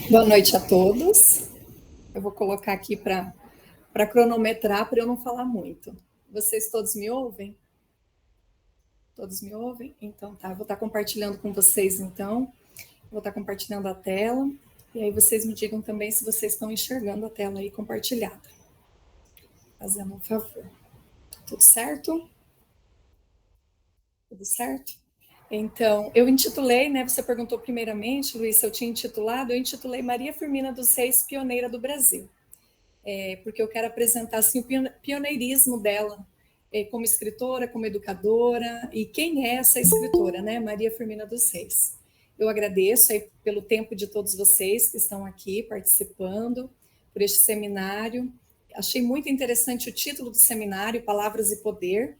Boa noite a todos. Eu vou colocar aqui para cronometrar, para eu não falar muito. Vocês todos me ouvem? Todos me ouvem? Então tá, vou estar compartilhando com vocês então. Vou estar compartilhando a tela. E aí vocês me digam também se vocês estão enxergando a tela aí compartilhada. Fazendo um favor. Tudo certo? Tudo certo? Então, eu intitulei, né? Você perguntou primeiramente, Luiz, se eu tinha intitulado, eu intitulei Maria Firmina dos Reis, Pioneira do Brasil. Porque eu quero apresentar assim, o pioneirismo dela como escritora, como educadora, e quem é essa escritora, né? Maria Firmina dos Reis. Eu agradeço aí pelo tempo de todos vocês que estão aqui participando, por este seminário. Achei muito interessante o título do seminário, Palavras e Poder,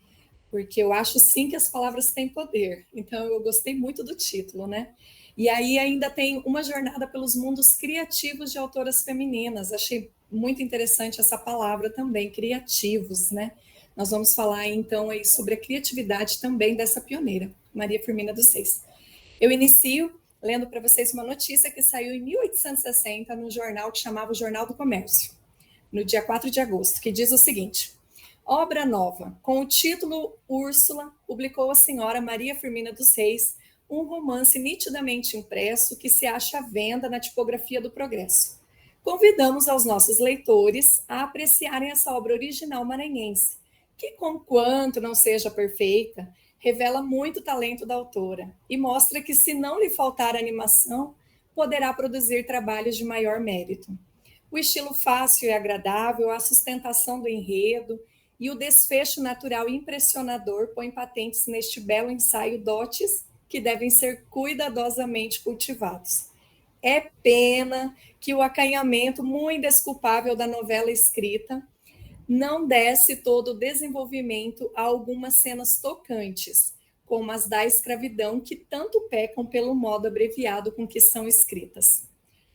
porque eu acho sim que as palavras têm poder. Então eu gostei muito do título, né? E aí ainda tem uma jornada pelos mundos criativos de autoras femininas. Achei muito interessante essa palavra também, criativos, né? Nós vamos falar então aí sobre a criatividade também dessa pioneira, Maria Firmina dos Reis. Eu inicio lendo para vocês uma notícia que saiu em 1860 num jornal que chamava o Jornal do Comércio, no dia 4 de agosto, que diz o seguinte: obra nova, com o título Úrsula, publicou a senhora Maria Firmina dos Reis um romance nitidamente impresso que se acha à venda na tipografia do Progresso. Convidamos aos nossos leitores a apreciarem essa obra original maranhense, que, conquanto não seja perfeita, revela muito talento da autora e mostra que, se não lhe faltar animação, poderá produzir trabalhos de maior mérito. O estilo fácil e agradável, a sustentação do enredo e o desfecho natural e impressionador põem patentes neste belo ensaio dotes que devem ser cuidadosamente cultivados. É pena que o acanhamento muito desculpável da novela escrita não desse todo o desenvolvimento a algumas cenas tocantes, como as da escravidão, que tanto pecam pelo modo abreviado com que são escritas.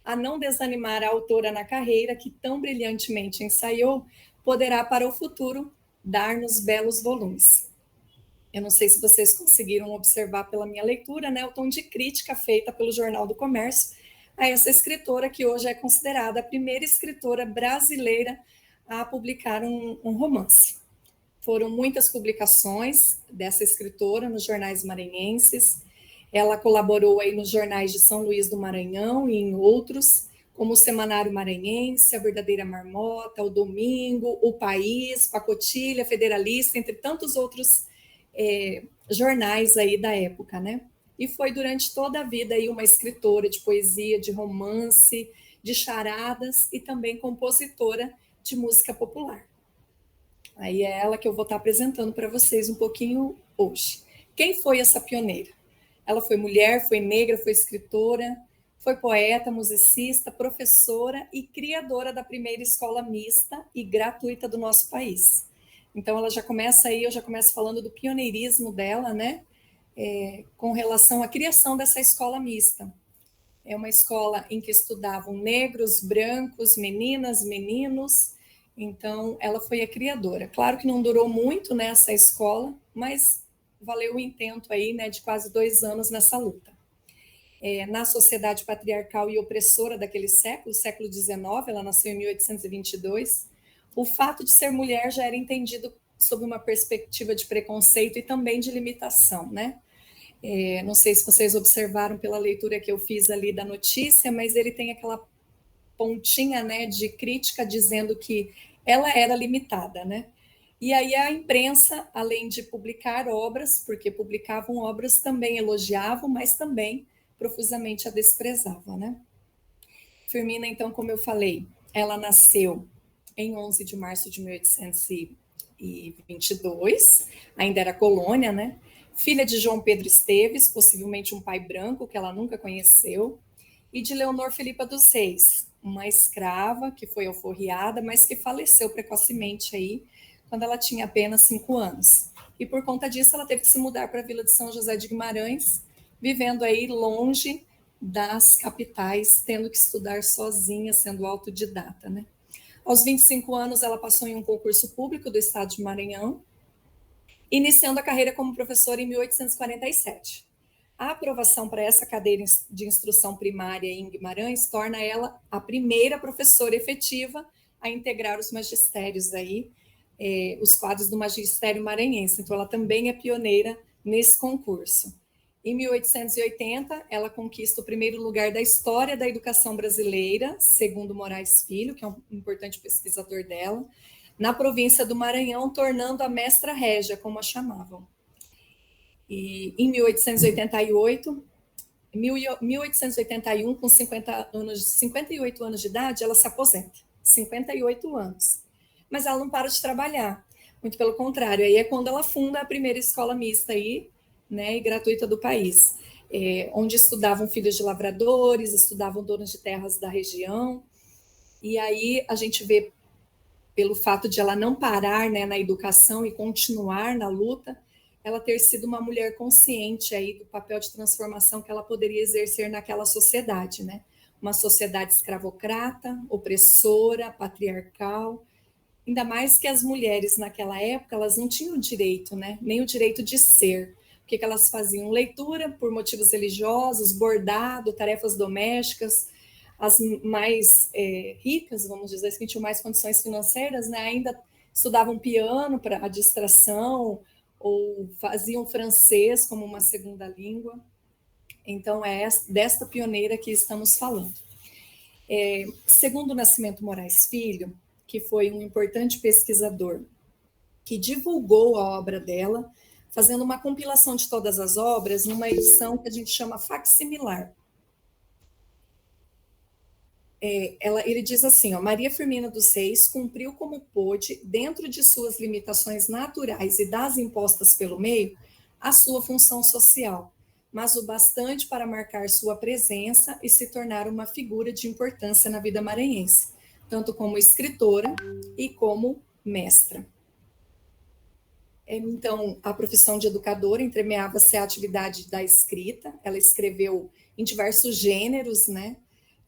A não desanimar a autora na carreira, que tão brilhantemente ensaiou, poderá para o futuro dar-nos belos volumes. Eu não sei se vocês conseguiram observar pela minha leitura, né, o tom de crítica feita pelo Jornal do Comércio a essa escritora, que hoje é considerada a primeira escritora brasileira a publicar um romance. Foram muitas publicações dessa escritora nos jornais maranhenses. Ela colaborou aí nos jornais de São Luís do Maranhão e em outros, como o Semanário Maranhense, a Verdadeira Marmota, o Domingo, o País, Pacotilha, Federalista, entre tantos outros jornais aí da época, né? E foi durante toda a vida aí uma escritora de poesia, de romance, de charadas e também compositora de música popular. Aí é ela que eu vou estar apresentando para vocês um pouquinho hoje. Quem foi essa pioneira? Ela foi mulher, foi negra, foi escritora, foi poeta, musicista, professora e criadora da primeira escola mista e gratuita do nosso país. Então ela já começa aí, eu já começo falando do pioneirismo dela, né? Com relação à criação dessa escola mista. É uma escola em que estudavam negros, brancos, meninas, meninos. Então, ela foi a criadora. Claro que não durou muito nessa escola, mas valeu o intento aí, né, de quase 2 anos nessa luta. Na sociedade patriarcal e opressora daquele século XIX, ela nasceu em 1822, o fato de ser mulher já era entendido sob uma perspectiva de preconceito e também de limitação, né? Não sei se vocês observaram pela leitura que eu fiz ali da notícia, mas ele tem aquela pontinha, né, de crítica dizendo que ela era limitada, né? E aí a imprensa, além de publicar obras, porque publicavam obras, também elogiavam, mas também profusamente a desprezavam, né? Firmina, então, como eu falei, ela nasceu em 11 de março de 1822, ainda era colônia, né? Filha de João Pedro Esteves, possivelmente um pai branco que ela nunca conheceu, e de Leonor Filipa dos Reis, uma escrava que foi alforriada, mas que faleceu precocemente aí, quando ela tinha apenas 5 anos. E por conta disso, ela teve que se mudar para a Vila de São José de Guimarães, vivendo aí longe das capitais, tendo que estudar sozinha, sendo autodidata, né? Aos 25 anos, ela passou em um concurso público do estado de Maranhão, iniciando a carreira como professora em 1847. A aprovação para essa cadeira de instrução primária em Guimarães torna ela a primeira professora efetiva a integrar os magistérios aí, os quadros do magistério maranhense. Então, ela também é pioneira nesse concurso. Em 1880, ela conquista o primeiro lugar da história da educação brasileira, segundo Moraes Filho, que é um importante pesquisador dela, na província do Maranhão, tornando a mestra régia, como a chamavam. E em 1881, com 58 anos de idade, ela se aposenta. 58 anos. Mas ela não para de trabalhar, muito pelo contrário. Aí é quando ela funda a primeira escola mista aí, né, e gratuita do país, onde estudavam filhos de lavradores, estudavam donos de terras da região. E aí a gente vê, pelo fato de ela não parar, né, na educação e continuar na luta, ela ter sido uma mulher consciente aí do papel de transformação que ela poderia exercer naquela sociedade, né? Uma sociedade escravocrata, opressora, patriarcal, ainda mais que as mulheres naquela época, elas não tinham o direito, né? Nem o direito de ser. O que elas faziam? Leitura por motivos religiosos, bordado, tarefas domésticas. As mais ricas, vamos dizer assim, que tinham mais condições financeiras, né? Ainda estudavam piano para a distração, ou faziam francês como uma segunda língua. Então, é desta pioneira que estamos falando. Segundo Nascimento Moraes Filho, que foi um importante pesquisador que divulgou a obra dela, fazendo uma compilação de todas as obras numa edição que a gente chama facsimilar. Ele diz assim, Maria Firmina dos Reis cumpriu como pôde, dentro de suas limitações naturais e das impostas pelo meio, a sua função social, mas o bastante para marcar sua presença e se tornar uma figura de importância na vida maranhense, tanto como escritora e como mestra. Então, a profissão de educadora entremeava-se a atividade da escrita. Ela escreveu em diversos gêneros, né?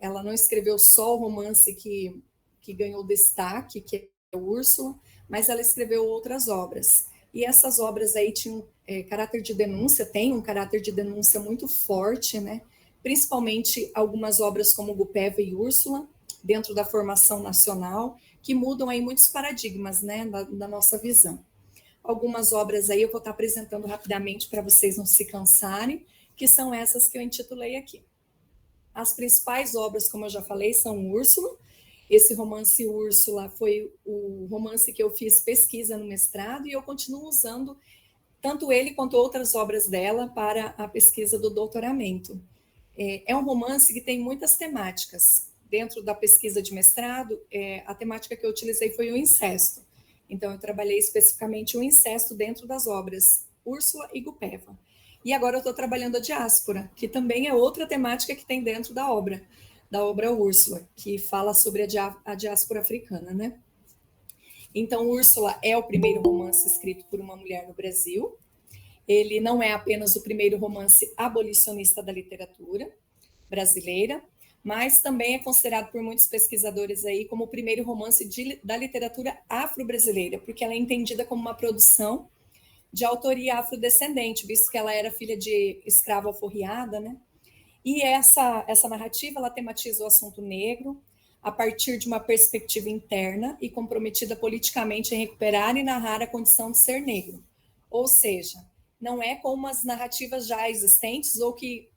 Ela não escreveu só o romance que ganhou destaque, que é o Úrsula, mas ela escreveu outras obras. E essas obras aí tinham caráter de denúncia, tem um caráter de denúncia muito forte, né? Principalmente algumas obras como Gupeva e Úrsula, dentro da formação nacional, que mudam aí muitos paradigmas, né, da nossa visão. Algumas obras aí eu vou estar apresentando rapidamente para vocês não se cansarem, que são essas que eu intitulei aqui. As principais obras, como eu já falei, são Úrsula. Esse romance Úrsula foi o romance que eu fiz pesquisa no mestrado e eu continuo usando tanto ele quanto outras obras dela para a pesquisa do doutoramento. É um romance que tem muitas temáticas. Dentro da pesquisa de mestrado, a temática que eu utilizei foi o incesto. Então, eu trabalhei especificamente o incesto dentro das obras Úrsula e Gupeva. E agora eu estou trabalhando a diáspora, que também é outra temática que tem dentro da obra Úrsula, que fala sobre a diáspora africana, né? Então, Úrsula é o primeiro romance escrito por uma mulher no Brasil. Ele não é apenas o primeiro romance abolicionista da literatura brasileira, mas também é considerado por muitos pesquisadores aí como o primeiro romance da literatura afro-brasileira, porque ela é entendida como uma produção de autoria afrodescendente, visto que ela era filha de escrava alforriada, né? E essa narrativa, ela tematiza o assunto negro a partir de uma perspectiva interna e comprometida politicamente em recuperar e narrar a condição de ser negro. Ou seja, não é como as narrativas já existentes ou que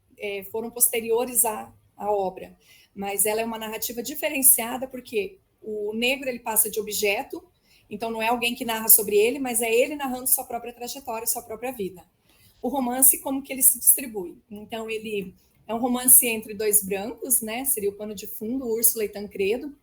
foram posteriores à obra, mas ela é uma narrativa diferenciada porque o negro ele passa de objeto, então não é alguém que narra sobre ele, mas é ele narrando sua própria trajetória, sua própria vida. O romance, como que ele se distribui? Então, ele é um romance entre dois brancos, né? Seria o pano de fundo, Úrsula e Tancredo.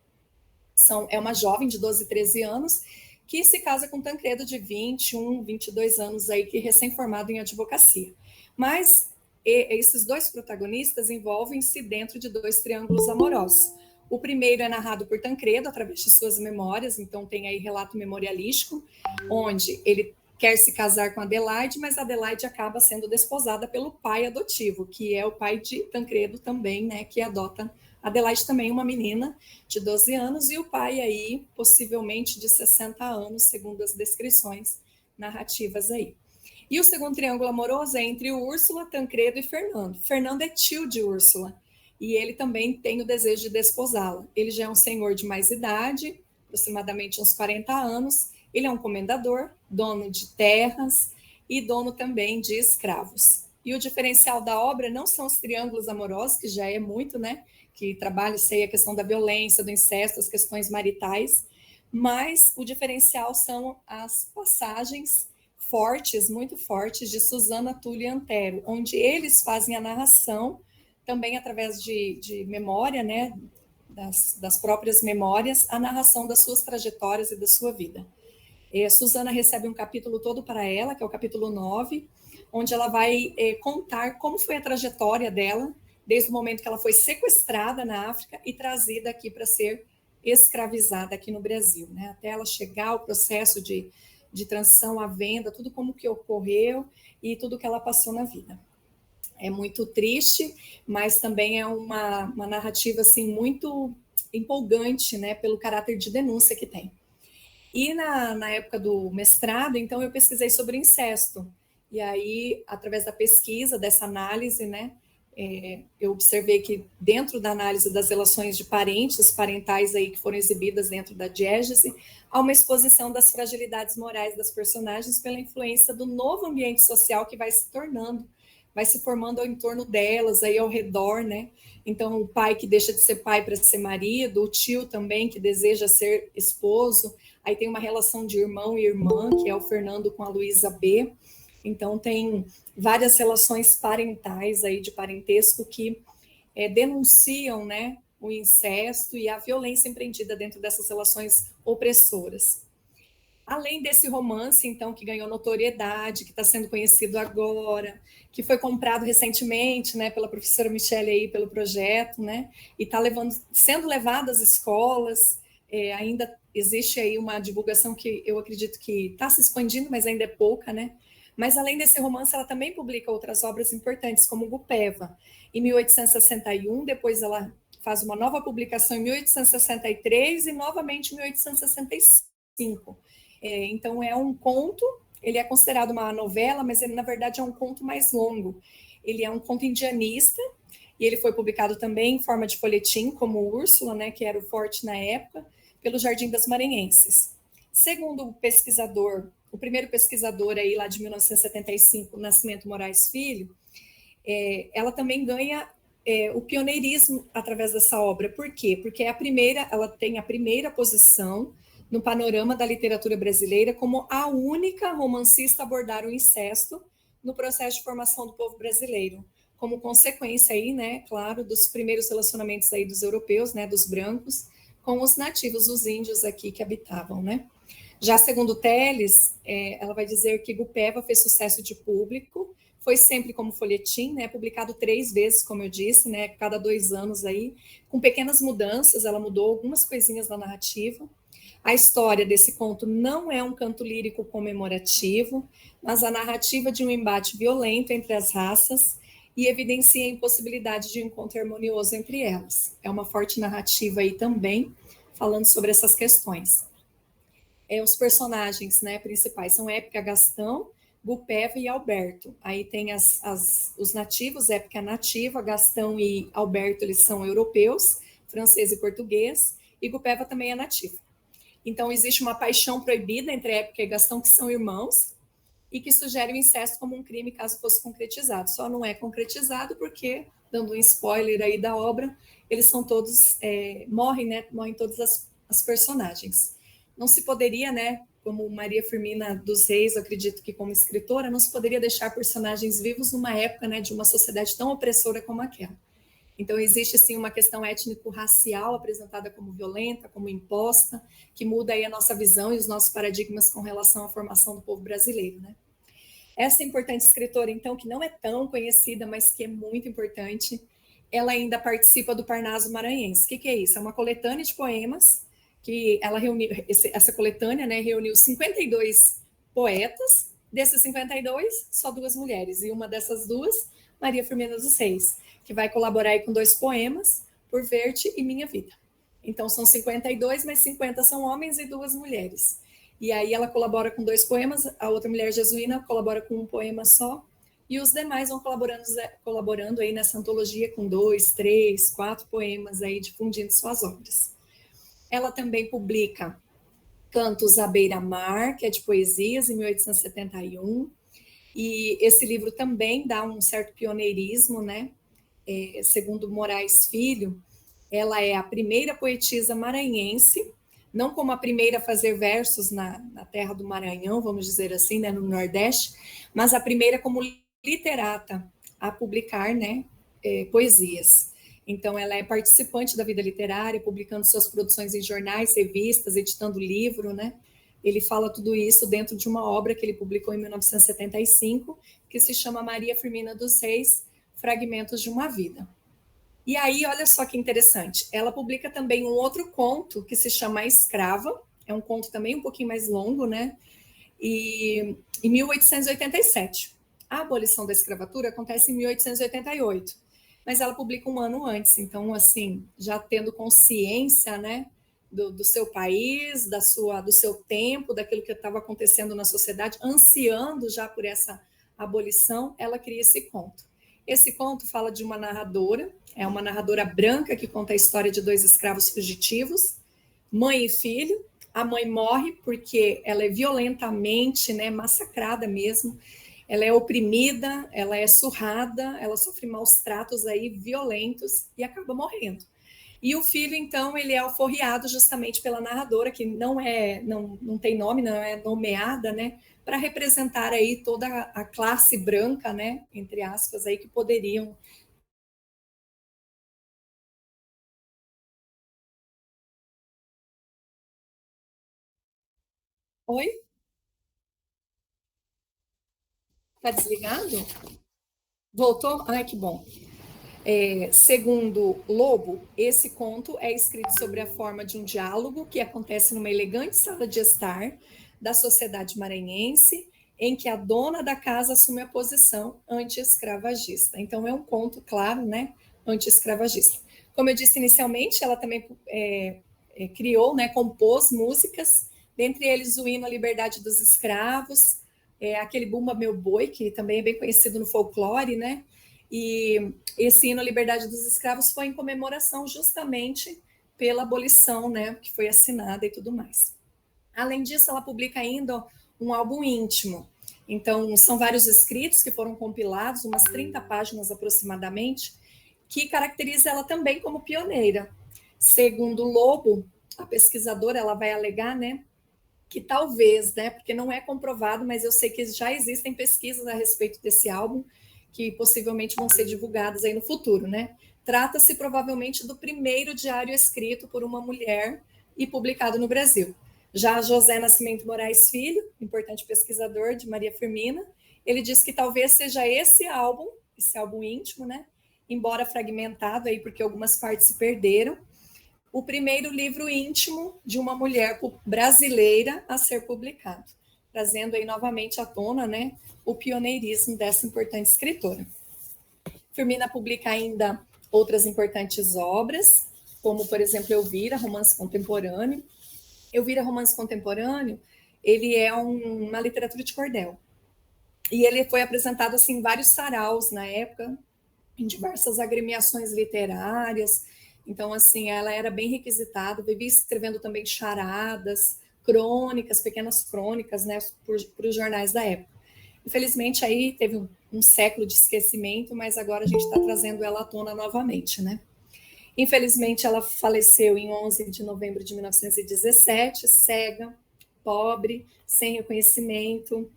É uma jovem de 12, 13 anos que se casa com Tancredo de 21, 22 anos aí, que é recém-formado em advocacia. Mas esses dois protagonistas envolvem-se dentro de dois triângulos amorosos. O primeiro é narrado por Tancredo através de suas memórias, então tem aí relato memorialístico, onde ele quer se casar com Adelaide, mas Adelaide acaba sendo desposada pelo pai adotivo, que é o pai de Tancredo também, né, que adota Adelaide também, uma menina de 12 anos, e o pai aí, possivelmente de 60 anos, segundo as descrições narrativas aí. E o segundo triângulo amoroso é entre Úrsula, Tancredo e Fernando. Fernando é tio de Úrsula, e ele também tem o desejo de desposá-la. Ele já é um senhor de mais idade, aproximadamente uns 40 anos, ele é um comendador, dono de terras e dono também de escravos. E o diferencial da obra não são os triângulos amorosos, que já é muito, né? Que trabalha, sei, a questão da violência, do incesto, as questões maritais, mas o diferencial são as passagens fortes, muito fortes, de Susana, Túlio e Antero, onde eles fazem a narração, também através de memória, né? Das próprias memórias, a narração das suas trajetórias e da sua vida. Susana recebe um capítulo todo para ela, que é o capítulo 9, onde ela vai contar como foi a trajetória dela, desde o momento que ela foi sequestrada na África e trazida aqui para ser escravizada aqui no Brasil, né? Até ela chegar ao processo de transição à venda, tudo como que ocorreu e tudo que ela passou na vida. É muito triste, mas também é uma narrativa assim, muito empolgante, né, pelo caráter de denúncia que tem. E na época do mestrado, então, eu pesquisei sobre incesto. E aí, através da pesquisa, dessa análise, né, eu observei que dentro da análise das relações de parentes, parentais aí que foram exibidas dentro da diégese, há uma exposição das fragilidades morais das personagens pela influência do novo ambiente social que vai se tornando, vai se formando ao entorno delas, aí ao redor, né? Então, o pai que deixa de ser pai para ser marido, o tio também que deseja ser esposo, aí tem uma relação de irmão e irmã, que é o Fernando com a Luísa B. Então, tem várias relações parentais aí de parentesco que denunciam, né, o incesto e a violência empreendida dentro dessas relações opressoras. Além desse romance, então, que ganhou notoriedade, que está sendo conhecido agora, que foi comprado recentemente, né, pela professora Michelle aí, pelo projeto, né, e está sendo levado às escolas, ainda existe aí uma divulgação que eu acredito que está se expandindo, mas ainda é pouca, né, mas além desse romance, ela também publica outras obras importantes, como Gupeva, em 1861, depois ela faz uma nova publicação em 1863 e novamente em 1865. Então, é um conto, ele é considerado uma novela, mas ele, na verdade, é um conto mais longo. Ele é um conto indianista, e ele foi publicado também em forma de folhetim, como Úrsula, né, que era o forte na época, pelo Jardim das Maranhenses. Segundo o pesquisador, o primeiro pesquisador aí lá de 1975, Nascimento Moraes Filho, ela também ganha o pioneirismo através dessa obra. Por quê? Porque ela tem a primeira posição no panorama da literatura brasileira como a única romancista a abordar o incesto no processo de formação do povo brasileiro, como consequência aí, né, claro, dos primeiros relacionamentos aí dos europeus, né, dos brancos, com os nativos, os índios aqui que habitavam, né. Já segundo Telles, ela vai dizer que Gupeva fez sucesso de público, foi sempre como folhetim, né, publicado 3 vezes, como eu disse, né, cada 2 anos aí, com pequenas mudanças, ela mudou algumas coisinhas na narrativa. A história desse conto não é um canto lírico comemorativo, mas a narrativa de um embate violento entre as raças e evidencia a impossibilidade de um encontro harmonioso entre elas. É uma forte narrativa aí também, falando sobre essas questões. Os personagens, né, principais são Épica, Gastão, Gupeva e Alberto. Aí tem os nativos, Épica é nativa, Gastão e Alberto eles são europeus, francês e português, e Gupeva também é nativa. Então existe uma paixão proibida entre Épica e Gastão, que são irmãos, e que sugere o incesto como um crime caso fosse concretizado. Só não é concretizado porque, dando um spoiler aí da obra, eles são todos, morrem, né? Morrem todas as personagens. Não se poderia, né? Como Maria Firmina dos Reis, acredito que como escritora, não se poderia deixar personagens vivos numa época, né, de uma sociedade tão opressora como aquela. Então, existe, sim, uma questão étnico-racial apresentada como violenta, como imposta, que muda aí a nossa visão e os nossos paradigmas com relação à formação do povo brasileiro, né? Essa importante escritora, então, que não é tão conhecida, mas que é muito importante, ela ainda participa do Parnaso Maranhense. O que é isso? É uma coletânea de poemas que ela reuniu, essa coletânea, né, reuniu 52 poetas, desses 52, só 2 mulheres, e uma dessas 2, Maria Firmina dos Reis, que vai colaborar aí com 2 poemas, Por Verte e Minha Vida. Então, são 52, mas 50 são homens e 2 mulheres. E aí ela colabora com 2 poemas, a outra mulher jesuína colabora com um poema só, e os demais vão colaborando aí nessa antologia com 2, 3, 4 poemas aí difundindo suas obras. Ela também publica Cantos à Beira-Mar, que é de poesias, em 1871, e esse livro também dá um certo pioneirismo, né? Segundo Moraes Filho, ela é a primeira poetisa maranhense, não como a primeira a fazer versos na terra do Maranhão, vamos dizer assim, né, no Nordeste, mas a primeira como literata a publicar, né, poesias. Então, ela é participante da vida literária, publicando suas produções em jornais, revistas, editando livro, né? Ele fala tudo isso dentro de uma obra que ele publicou em 1975, que se chama Maria Firmina dos Reis, Fragmentos de uma Vida. E aí, olha só que interessante, ela publica também um outro conto que se chama A Escrava, é um conto também um pouquinho mais longo, né? E em 1887. A abolição da escravatura acontece em 1888, mas ela publica um ano antes, então, assim, já tendo consciência, né, do seu país, do seu tempo, daquilo que estava acontecendo na sociedade, ansiando já por essa abolição, ela cria esse conto. Esse conto fala de uma narradora, é uma narradora branca que conta a história de 2 escravos fugitivos, mãe e filho. A mãe morre porque ela é violentamente, né, massacrada mesmo. Ela é oprimida, ela é surrada, ela sofre maus tratos aí violentos e acaba morrendo. E o filho, então, ele é alforriado justamente pela narradora, que não tem nome, não é nomeada, né, para representar aí toda a classe branca, né, entre aspas, aí que poderiam. Oi? Tá desligado? Voltou? Ai, que bom. Segundo Lobo, esse conto é escrito sobre a forma de um diálogo que acontece numa elegante sala de estar da sociedade maranhense, em que a dona da casa assume a posição anti-escravagista. Então, é um conto, claro, né, anti-escravagista. Como eu disse inicialmente, ela também criou, né, compôs músicas, dentre eles o hino à liberdade dos escravos, aquele Bumba Meu Boi, que também é bem conhecido no folclore, né, e esse hino à liberdade dos escravos foi em comemoração justamente pela abolição, né, que foi assinada e tudo mais. Além disso, ela publica ainda um álbum íntimo. Então, são vários escritos que foram compilados, umas 30 páginas aproximadamente, que caracteriza ela também como pioneira. Segundo Lobo, a pesquisadora, ela vai alegar, né, que talvez, né, porque não é comprovado, mas eu sei que já existem pesquisas a respeito desse álbum, que possivelmente vão ser divulgadas aí no futuro, né? Trata-se provavelmente do primeiro diário escrito por uma mulher e publicado no Brasil. Já José Nascimento Moraes Filho, importante pesquisador de Maria Firmina, ele diz que talvez seja esse álbum íntimo, né? Embora fragmentado aí porque algumas partes se perderam, o primeiro livro íntimo de uma mulher brasileira a ser publicado, trazendo aí novamente à tona, né, o pioneirismo dessa importante escritora. Firmina publica ainda outras importantes obras, como, por exemplo, Elvira, romance contemporâneo. Elvira, romance contemporâneo, ele é uma literatura de cordel. E ele foi apresentado assim, em vários saraus na época, em diversas agremiações literárias. Então, assim, ela era bem requisitada, vivia escrevendo também charadas, crônicas, pequenas crônicas, né, para os jornais da época. Infelizmente, aí teve um século de esquecimento, mas agora a gente está trazendo ela à tona novamente, né? Infelizmente, ela faleceu em 11 de novembro de 1917, cega, pobre, sem reconhecimento.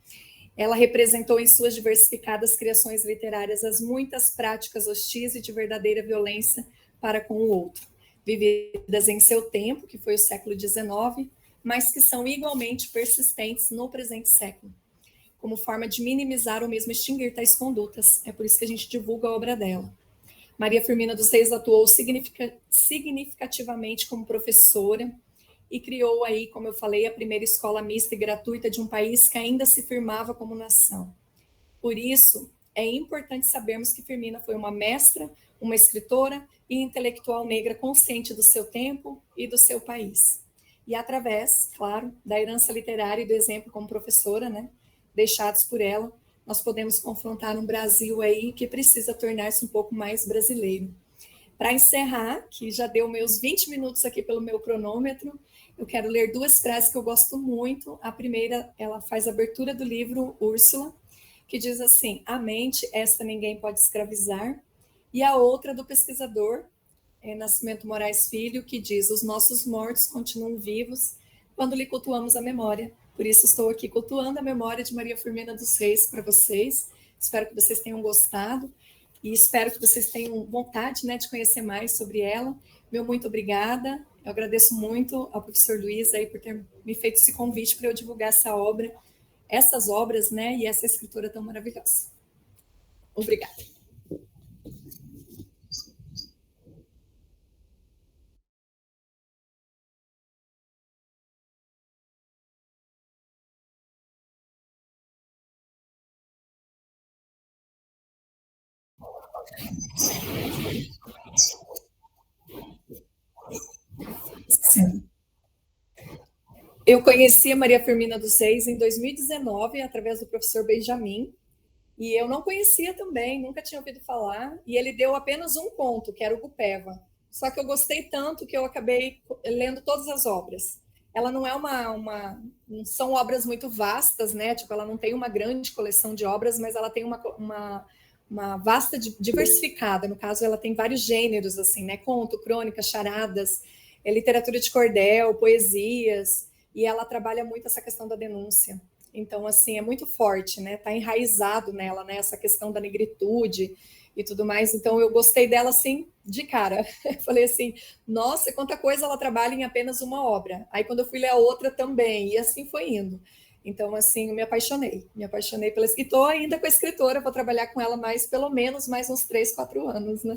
Ela representou em suas diversificadas criações literárias as muitas práticas hostis e de verdadeira violência para com o outro, vividas em seu tempo, que foi o século XIX, mas que são igualmente persistentes no presente século, como forma de minimizar ou mesmo extinguir tais condutas. É por isso que a gente divulga a obra dela. Maria Firmina dos Reis atuou significativamente como professora e criou aí, como eu falei, a primeira escola mista e gratuita de um país que ainda se firmava como nação. Por isso, é importante sabermos que Firmina foi uma mestra, uma escritora e intelectual negra consciente do seu tempo e do seu país. E através, claro, da herança literária e do exemplo como professora, né, deixados por ela, nós podemos confrontar um Brasil aí que precisa tornar-se um pouco mais brasileiro. Para encerrar, que já deu meus 20 minutos aqui pelo meu cronômetro, eu quero ler duas frases que eu gosto muito. A primeira, ela faz a abertura do livro Úrsula, que diz assim: a mente, esta ninguém pode escravizar. E a outra do pesquisador Nascimento Moraes Filho, que diz: os nossos mortos continuam vivos quando lhe cultuamos a memória. Por isso estou aqui cultuando a memória de Maria Firmina dos Reis para vocês. Espero que vocês tenham gostado e espero que vocês tenham vontade, né, de conhecer mais sobre ela. Meu muito obrigada. Eu agradeço muito ao professor Luiz aí por ter me feito esse convite para eu divulgar essa obra, essas obras, né, e essa escritora tão maravilhosa. Obrigada. Sim. Eu conheci a Maria Firmina dos Reis em 2019, através do professor Benjamin, e eu não conhecia também, nunca tinha ouvido falar, e ele deu apenas um conto, que era o Gupeva. Só que eu gostei tanto que eu acabei lendo todas as obras. Ela não é não são obras muito vastas, né? Tipo, ela não tem uma grande coleção de obras, mas ela tem uma vasta diversificada. No caso, ela tem vários gêneros, assim, né? Conto, crônica, charadas, literatura de cordel, poesias, e ela trabalha muito essa questão da denúncia. Então, assim, é muito forte, né? Está enraizado nela, né? Essa questão da negritude e tudo mais. Então, eu gostei dela, assim, de cara. Falei assim, nossa, quanta coisa ela trabalha em apenas uma obra. Aí, quando eu fui ler a outra também, e assim foi indo. Então, assim, eu me apaixonei pela escritora. E estou ainda com a escritora, vou trabalhar com ela mais, pelo menos, mais uns 3, 4 anos, né?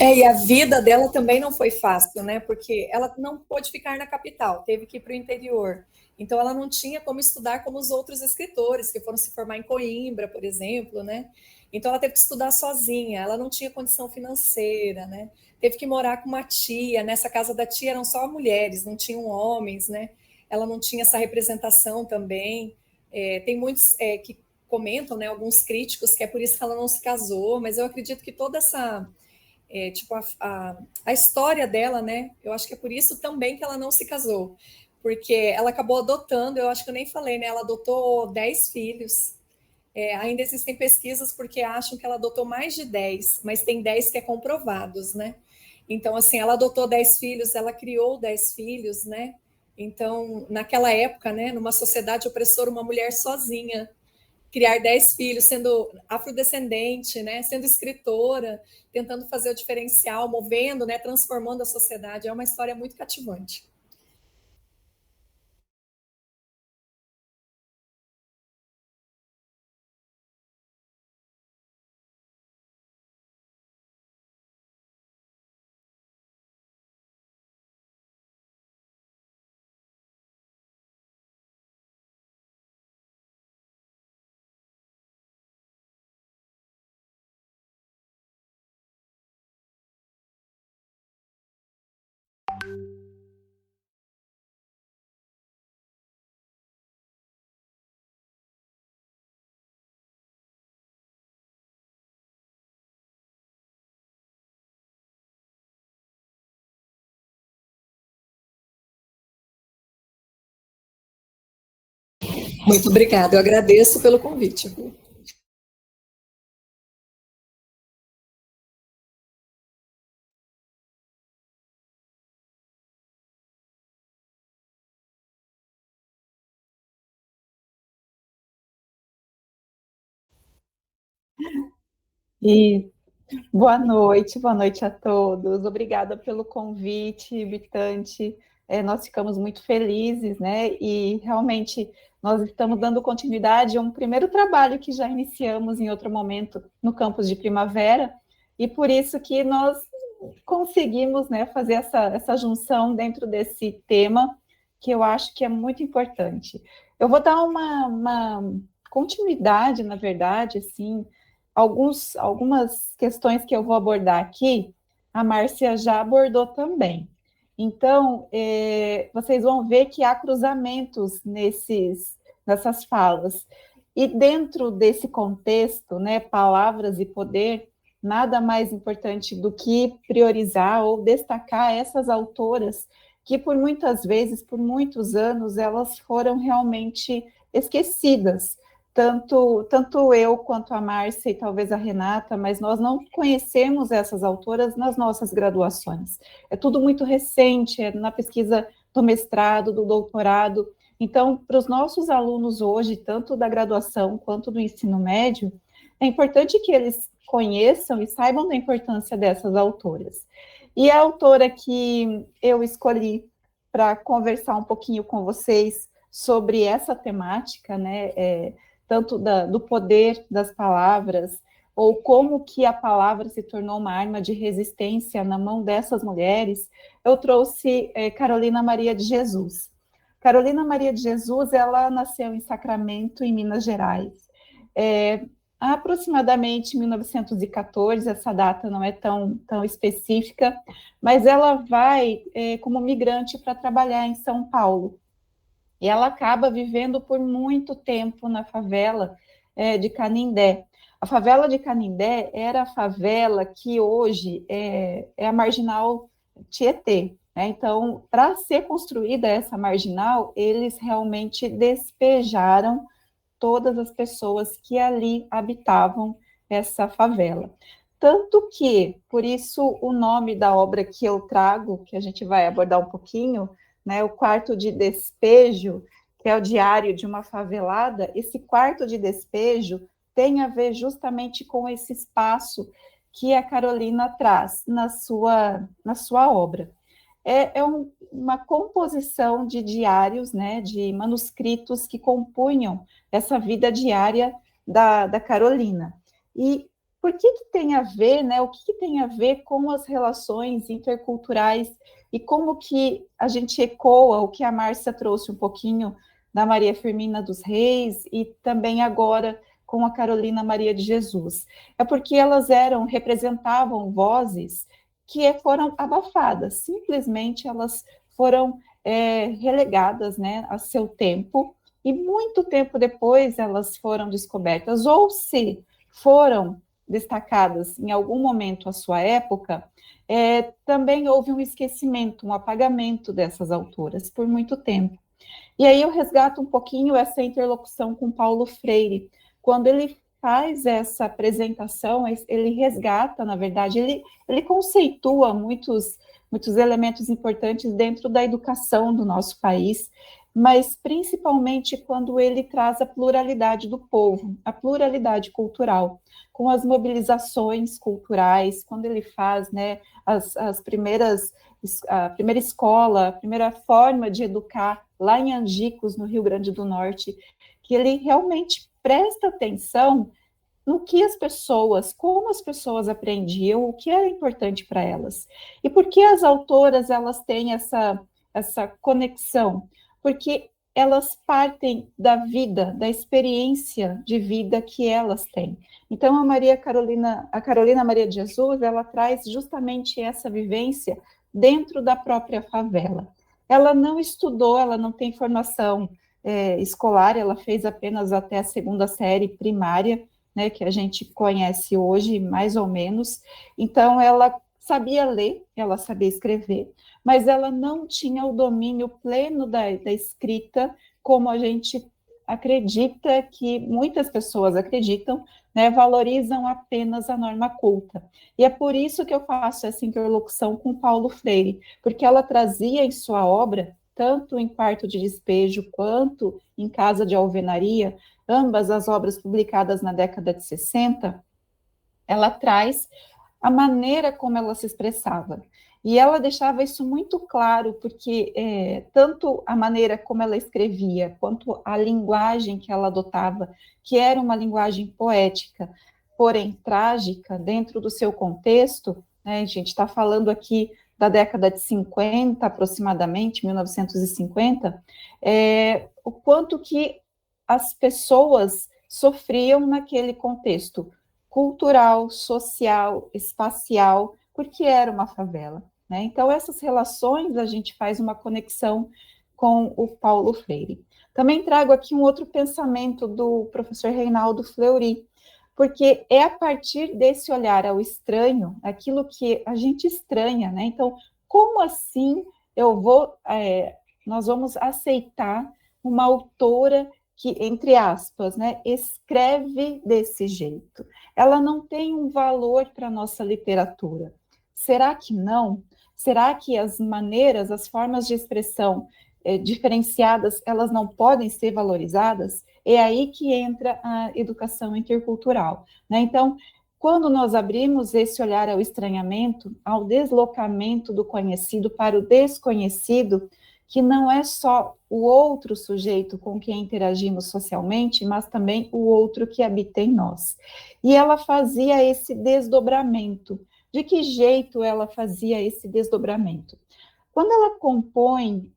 E a vida dela também não foi fácil, né? Porque ela não pôde ficar na capital, teve que ir para o interior. Então, ela não tinha como estudar como os outros escritores que foram se formar em Coimbra, por exemplo, né? Então, ela teve que estudar sozinha, ela não tinha condição financeira, né? Teve que morar com uma tia. Nessa casa da tia eram só mulheres, não tinham homens, né? Ela não tinha essa representação também. Tem muitos que comentam, né? Alguns críticos que é por isso que ela não se casou, mas eu acredito que toda essa tipo, a história dela, né? Eu acho que é por isso também que ela não se casou, porque ela acabou adotando, eu acho que eu nem falei, né? Ela adotou 10 filhos. Ainda existem pesquisas porque acham que ela adotou mais de 10, mas tem 10 que é comprovados, né? Então, assim, ela adotou 10 filhos, ela criou 10 filhos, né? Então, naquela época, né, numa sociedade opressora, uma mulher sozinha criar 10 filhos, sendo afrodescendente, né, sendo escritora, tentando fazer o diferencial, movendo, né, transformando a sociedade. É uma história muito cativante. Muito obrigada, eu agradeço pelo convite. E boa noite a todos. Obrigada pelo convite, Bitante. Nós ficamos muito felizes, né? E realmente nós estamos dando continuidade a um primeiro trabalho que já iniciamos em outro momento no campus de Primavera, e por isso que nós conseguimos, né, fazer essa junção dentro desse tema que eu acho que é muito importante. Eu vou dar uma continuidade, na verdade, assim, algumas questões que eu vou abordar aqui, a Márcia já abordou também. Então, vocês vão ver que há cruzamentos nessas falas. E dentro desse contexto, né, palavras e poder, nada mais importante do que priorizar ou destacar essas autoras que, por muitas vezes, por muitos anos, elas foram realmente esquecidas, tanto eu quanto a Márcia e talvez a Renata, mas nós não conhecemos essas autoras nas nossas graduações. É tudo muito recente, é na pesquisa do mestrado, do doutorado. Então, para os nossos alunos hoje, tanto da graduação quanto do ensino médio, é importante que eles conheçam e saibam da importância dessas autoras. E a autora que eu escolhi para conversar um pouquinho com vocês sobre essa temática, né, tanto do poder das palavras, ou como que a palavra se tornou uma arma de resistência na mão dessas mulheres, eu trouxe Carolina Maria de Jesus. Carolina Maria de Jesus, ela nasceu em Sacramento, em Minas Gerais. Aproximadamente 1914, essa data não é tão específica, mas ela vai como migrante para trabalhar em São Paulo. E ela acaba vivendo por muito tempo na favela, de Canindé. A favela de Canindé era a favela que hoje é a Marginal Tietê, né? Então, para ser construída essa marginal, eles realmente despejaram todas as pessoas que ali habitavam essa favela. Tanto que, por isso, o nome da obra que eu trago, que a gente vai abordar um pouquinho, né, o Quarto de Despejo, que é o diário de uma favelada, esse quarto de despejo tem a ver justamente com esse espaço que a Carolina traz na sua obra. Uma composição de diários, né, de manuscritos que compunham essa vida diária da Carolina. E por que tem a ver, né, o que tem a ver com as relações interculturais e como que a gente ecoa o que a Márcia trouxe um pouquinho da Maria Firmina dos Reis e também agora com a Carolina Maria de Jesus. É porque elas representavam vozes que foram abafadas, simplesmente elas foram relegadas, né, a seu tempo, e muito tempo depois elas foram descobertas, ou se foram destacadas em algum momento à sua época, também houve um esquecimento, um apagamento dessas autoras por muito tempo. E aí eu resgato um pouquinho essa interlocução com Paulo Freire, quando ele faz essa apresentação, ele resgata, na verdade, ele conceitua muitos elementos importantes dentro da educação do nosso país, mas principalmente quando ele traz a pluralidade do povo, a pluralidade cultural, com as mobilizações culturais, quando ele faz, né, a primeira escola, a primeira forma de educar lá em Angicos, no Rio Grande do Norte, que ele realmente presta atenção no que as pessoas, como as pessoas aprendiam, o que era importante para elas. E por que as autoras, elas têm essa conexão? Porque elas partem da vida, da experiência de vida que elas têm. Então, a Carolina Maria de Jesus, ela traz justamente essa vivência dentro da própria favela. Ela não estudou, ela não tem formação escolar, ela fez apenas até a 2ª série primária, né, que a gente conhece hoje, mais ou menos. Então, ela sabia ler, ela sabia escrever, mas ela não tinha o domínio pleno da escrita, como a gente acredita, que muitas pessoas acreditam, né, valorizam apenas a norma culta. E é por isso que eu faço essa interlocução com Paulo Freire, porque ela trazia em sua obra, tanto em Quarto de Despejo quanto em Casa de Alvenaria, ambas as obras publicadas na década de 60, ela traz a maneira como ela se expressava. E ela deixava isso muito claro, porque tanto a maneira como ela escrevia, quanto a linguagem que ela adotava, que era uma linguagem poética, porém trágica, dentro do seu contexto, né, a gente está falando aqui da década de 50, aproximadamente, 1950, o quanto que as pessoas sofriam naquele contexto cultural, social, espacial, porque era uma favela, né? Então, essas relações, a gente faz uma conexão com o Paulo Freire. Também trago aqui um outro pensamento do professor Reinaldo Fleury, porque é a partir desse olhar ao estranho, aquilo que a gente estranha, né? Então, como assim nós vamos aceitar uma autora que, entre aspas, né, escreve desse jeito? Ela não tem um valor para a nossa literatura. Será que não? Será que as maneiras, as formas de expressão diferenciadas, elas não podem ser valorizadas? É aí que entra a educação intercultural, né? Então, quando nós abrimos esse olhar ao estranhamento, ao deslocamento do conhecido para o desconhecido, que não é só o outro sujeito com quem interagimos socialmente, mas também o outro que habita em nós. E ela fazia esse desdobramento. De que jeito ela fazia esse desdobramento? Quando ela compõe,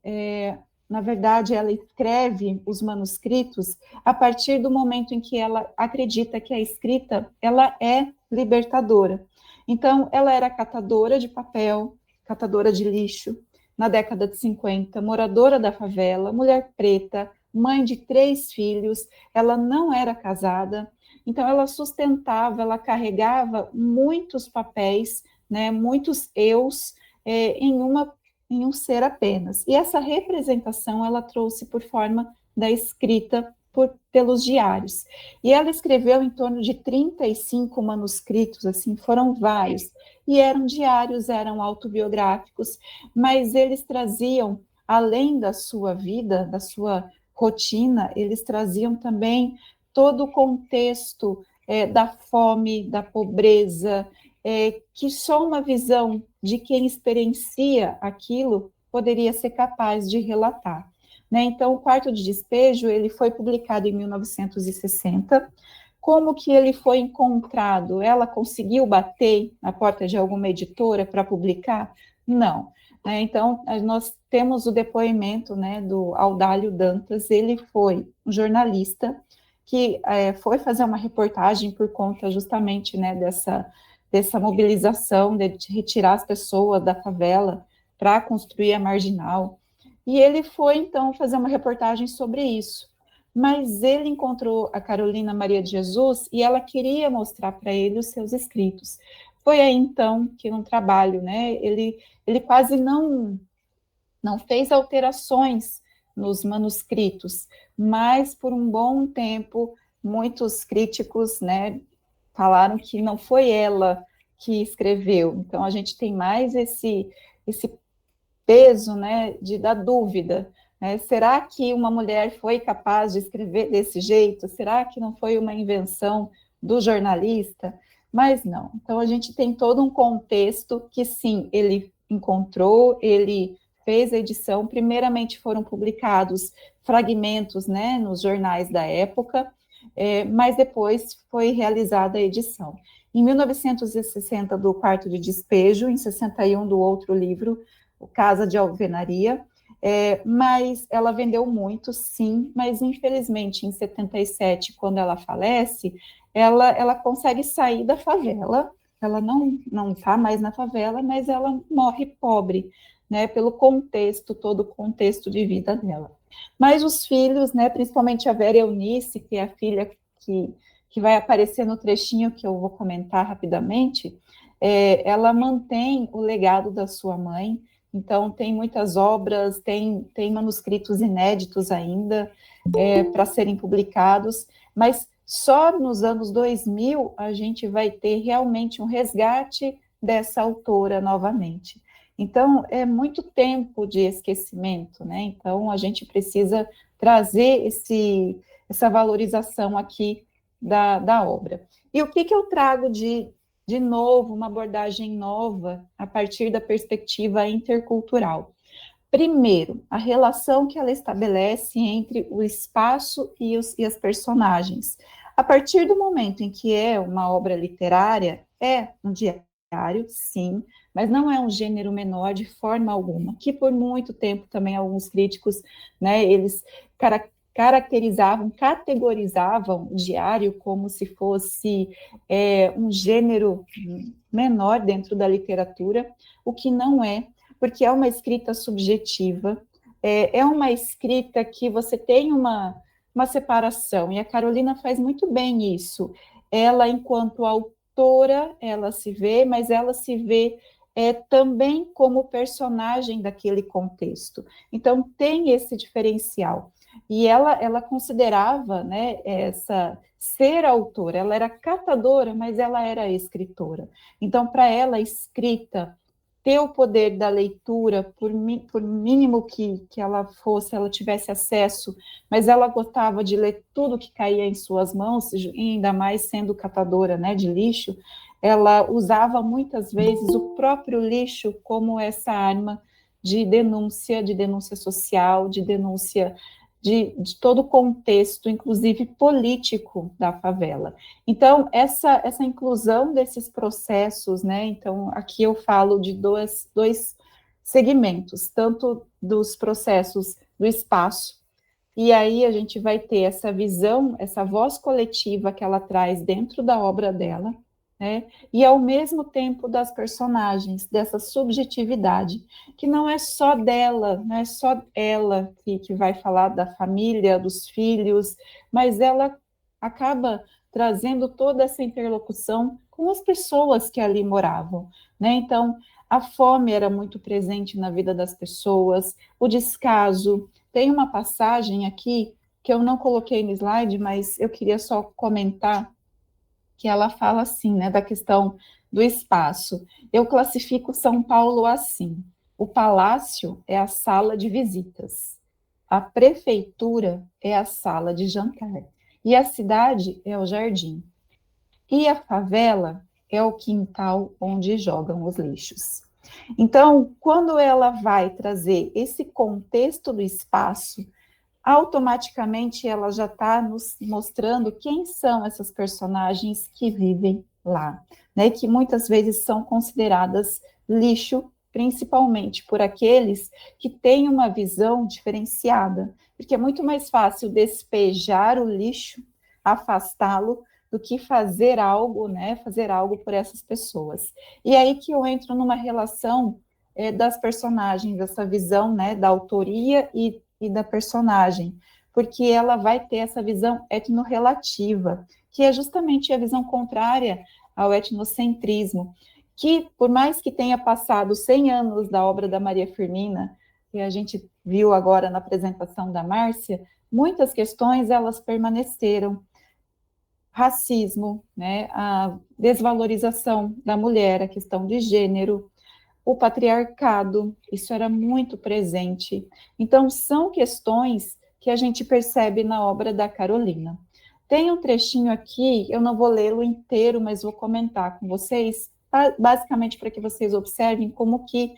na verdade, ela escreve os manuscritos a partir do momento em que ela acredita que a escrita, ela é libertadora. Então, ela era catadora de papel, catadora de lixo, na década de 50, moradora da favela, mulher preta, mãe de 3 filhos, ela não era casada, então ela sustentava, ela carregava muitos papéis, né, muitos eus, em um ser apenas. E essa representação ela trouxe por forma da escrita pelos diários. E ela escreveu em torno de 35 manuscritos, assim, foram vários. E eram diários, eram autobiográficos, mas eles traziam, além da sua vida, da sua rotina, eles traziam também todo o contexto da fome, da pobreza, que só uma visão de quem experiencia aquilo poderia ser capaz de relatar. Né? Então, o Quarto de Despejo, ele foi publicado em 1960. Como que ele foi encontrado? Ela conseguiu bater na porta de alguma editora para publicar? Não. Então, nós temos o depoimento, né, do Audálio Dantas. Ele foi um jornalista que foi fazer uma reportagem por conta justamente, né, dessa mobilização de retirar as pessoas da favela para construir a marginal. E ele foi, então, fazer uma reportagem sobre isso. Mas ele encontrou a Carolina Maria de Jesus e ela queria mostrar para ele os seus escritos. Foi aí, então, que no trabalho, né, ele quase não fez alterações nos manuscritos, mas por um bom tempo, muitos críticos, né, falaram que não foi ela que escreveu. Então, a gente tem mais esse peso, né, da dúvida. Né? Será que uma mulher foi capaz de escrever desse jeito? Será que não foi uma invenção do jornalista? Mas não. Então, a gente tem todo um contexto que, sim, ele encontrou, ele fez a edição. Primeiramente foram publicados fragmentos, né, nos jornais da época, mas depois foi realizada a edição. Em 1960, do Quarto de Despejo, em 61, do outro livro, o Casa de Alvenaria, mas ela vendeu muito, sim, mas infelizmente em 77, quando ela falece, ela consegue sair da favela, ela não está mais na favela, mas ela morre pobre, né, pelo contexto, todo o contexto de vida dela. Mas os filhos, né, principalmente a Vera Eunice, que é a filha que vai aparecer no trechinho que eu vou comentar rapidamente, ela mantém o legado da sua mãe. Então, tem muitas obras, tem manuscritos inéditos ainda para serem publicados, mas só nos anos 2000 a gente vai ter realmente um resgate dessa autora novamente. Então, é muito tempo de esquecimento, né? Então, a gente precisa trazer essa valorização aqui da obra. E o que eu trago de novo, uma abordagem nova a partir da perspectiva intercultural? Primeiro, a relação que ela estabelece entre o espaço e as personagens. A partir do momento em que é uma obra literária, é um diário, sim, mas não é um gênero menor de forma alguma, que por muito tempo também alguns críticos, né, eles categorizavam o diário como se fosse um gênero menor dentro da literatura, o que não é, porque é uma escrita subjetiva, é uma escrita que você tem uma separação, e a Carolina faz muito bem isso. Ela, enquanto autora, ela se vê, mas ela se vê também como personagem daquele contexto. Então, tem esse diferencial. E ela considerava, né, ser autora, ela era catadora, mas ela era escritora. Então, para ela, a escrita, ter o poder da leitura, por mínimo que ela fosse, ela tivesse acesso, mas ela gostava de ler tudo que caía em suas mãos, ainda mais sendo catadora, né, de lixo, ela usava muitas vezes o próprio lixo como essa arma de denúncia social, de denúncia de todo o contexto, inclusive político, da favela. Então, essa inclusão desses processos, né, então, aqui eu falo de dois segmentos, tanto dos processos do espaço, e aí a gente vai ter essa visão, essa voz coletiva que ela traz dentro da obra dela, né? E ao mesmo tempo das personagens, dessa subjetividade, que não é só dela, não é só ela que vai falar da família, dos filhos, mas ela acaba trazendo toda essa interlocução com as pessoas que ali moravam, né? Então, a fome era muito presente na vida das pessoas, o descaso. Tem uma passagem aqui que eu não coloquei no slide, mas eu queria só comentar, que ela fala assim, né, da questão do espaço. Eu classifico São Paulo assim: o palácio é a sala de visitas, a prefeitura é a sala de jantar, e a cidade é o jardim, e a favela é o quintal onde jogam os lixos. Então, quando ela vai trazer esse contexto do espaço, automaticamente ela já está nos mostrando quem são essas personagens que vivem lá, né? Que muitas vezes são consideradas lixo, principalmente por aqueles que têm uma visão diferenciada, porque é muito mais fácil despejar o lixo, afastá-lo, do que fazer algo, né? Fazer algo por essas pessoas. E aí que eu entro numa relação das personagens, essa visão, né, da autoria e da personagem, porque ela vai ter essa visão etnorrelativa, que é justamente a visão contrária ao etnocentrismo, que, por mais que tenha passado 100 anos da obra da Maria Firmina, que a gente viu agora na apresentação da Márcia, muitas questões elas permaneceram. Racismo, né, a desvalorização da mulher, a questão de gênero, o patriarcado, isso era muito presente. Então, são questões que a gente percebe na obra da Carolina. Tem um trechinho aqui, eu não vou lê-lo inteiro, mas vou comentar com vocês, basicamente para que vocês observem como que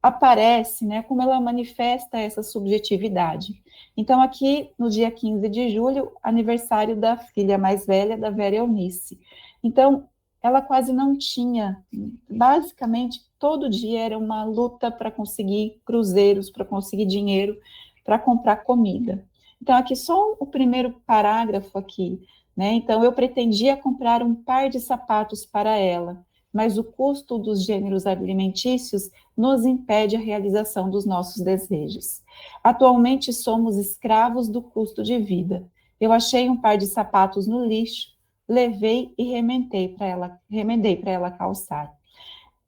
aparece, né, como ela manifesta essa subjetividade. Então, aqui, no dia 15 de julho, aniversário da filha mais velha, da Vera Eunice. Então, ela quase não tinha, basicamente, todo dia era uma luta para conseguir cruzeiros, para conseguir dinheiro, para comprar comida. Então, aqui só o primeiro parágrafo aqui, né? Então, eu pretendia comprar um par de sapatos para ela, mas o custo dos gêneros alimentícios nos impede a realização dos nossos desejos. Atualmente somos escravos do custo de vida. Eu achei um par de sapatos no lixo, levei e remendei para ela calçar.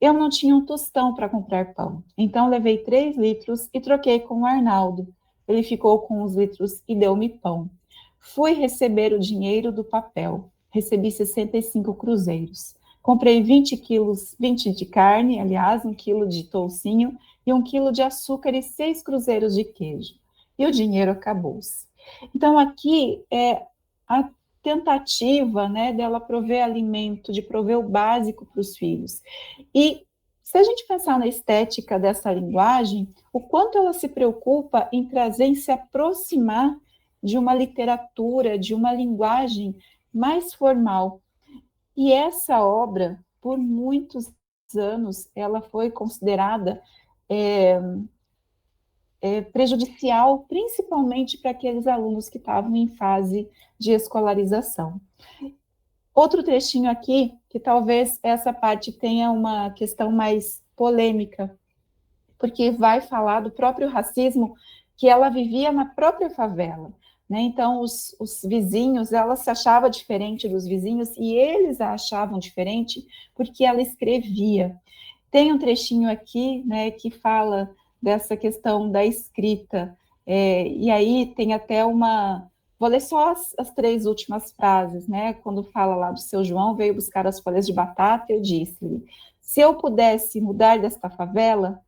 Eu não tinha um tostão para comprar pão, então levei 3 litros e troquei com o Arnaldo. Ele ficou com os litros e deu-me pão. Fui receber o dinheiro do papel. Recebi 65 cruzeiros. Comprei 20 quilos, 20 de carne, aliás, 1 quilo de toucinho e 1 quilo de açúcar e 6 cruzeiros de queijo. E o dinheiro acabou-se. Então, aqui é a tentativa, né, dela prover alimento, de prover o básico para os filhos. E se a gente pensar na estética dessa linguagem, o quanto ela se preocupa em trazer, em se aproximar de uma literatura, de uma linguagem mais formal. E essa obra, por muitos anos, ela foi considerada prejudicial, principalmente para aqueles alunos que estavam em fase de escolarização. Outro trechinho aqui, que talvez essa parte tenha uma questão mais polêmica, porque vai falar do próprio racismo que ela vivia na própria favela, né? Então, os vizinhos, ela se achava diferente dos vizinhos e eles a achavam diferente porque ela escrevia. Tem um trechinho aqui, né, que fala dessa questão da escrita, e aí tem até uma... Vou ler só as 3 últimas frases, né? Quando fala lá do seu João, veio buscar as folhas de batata, eu disse-lhe, se eu pudesse mudar desta favela,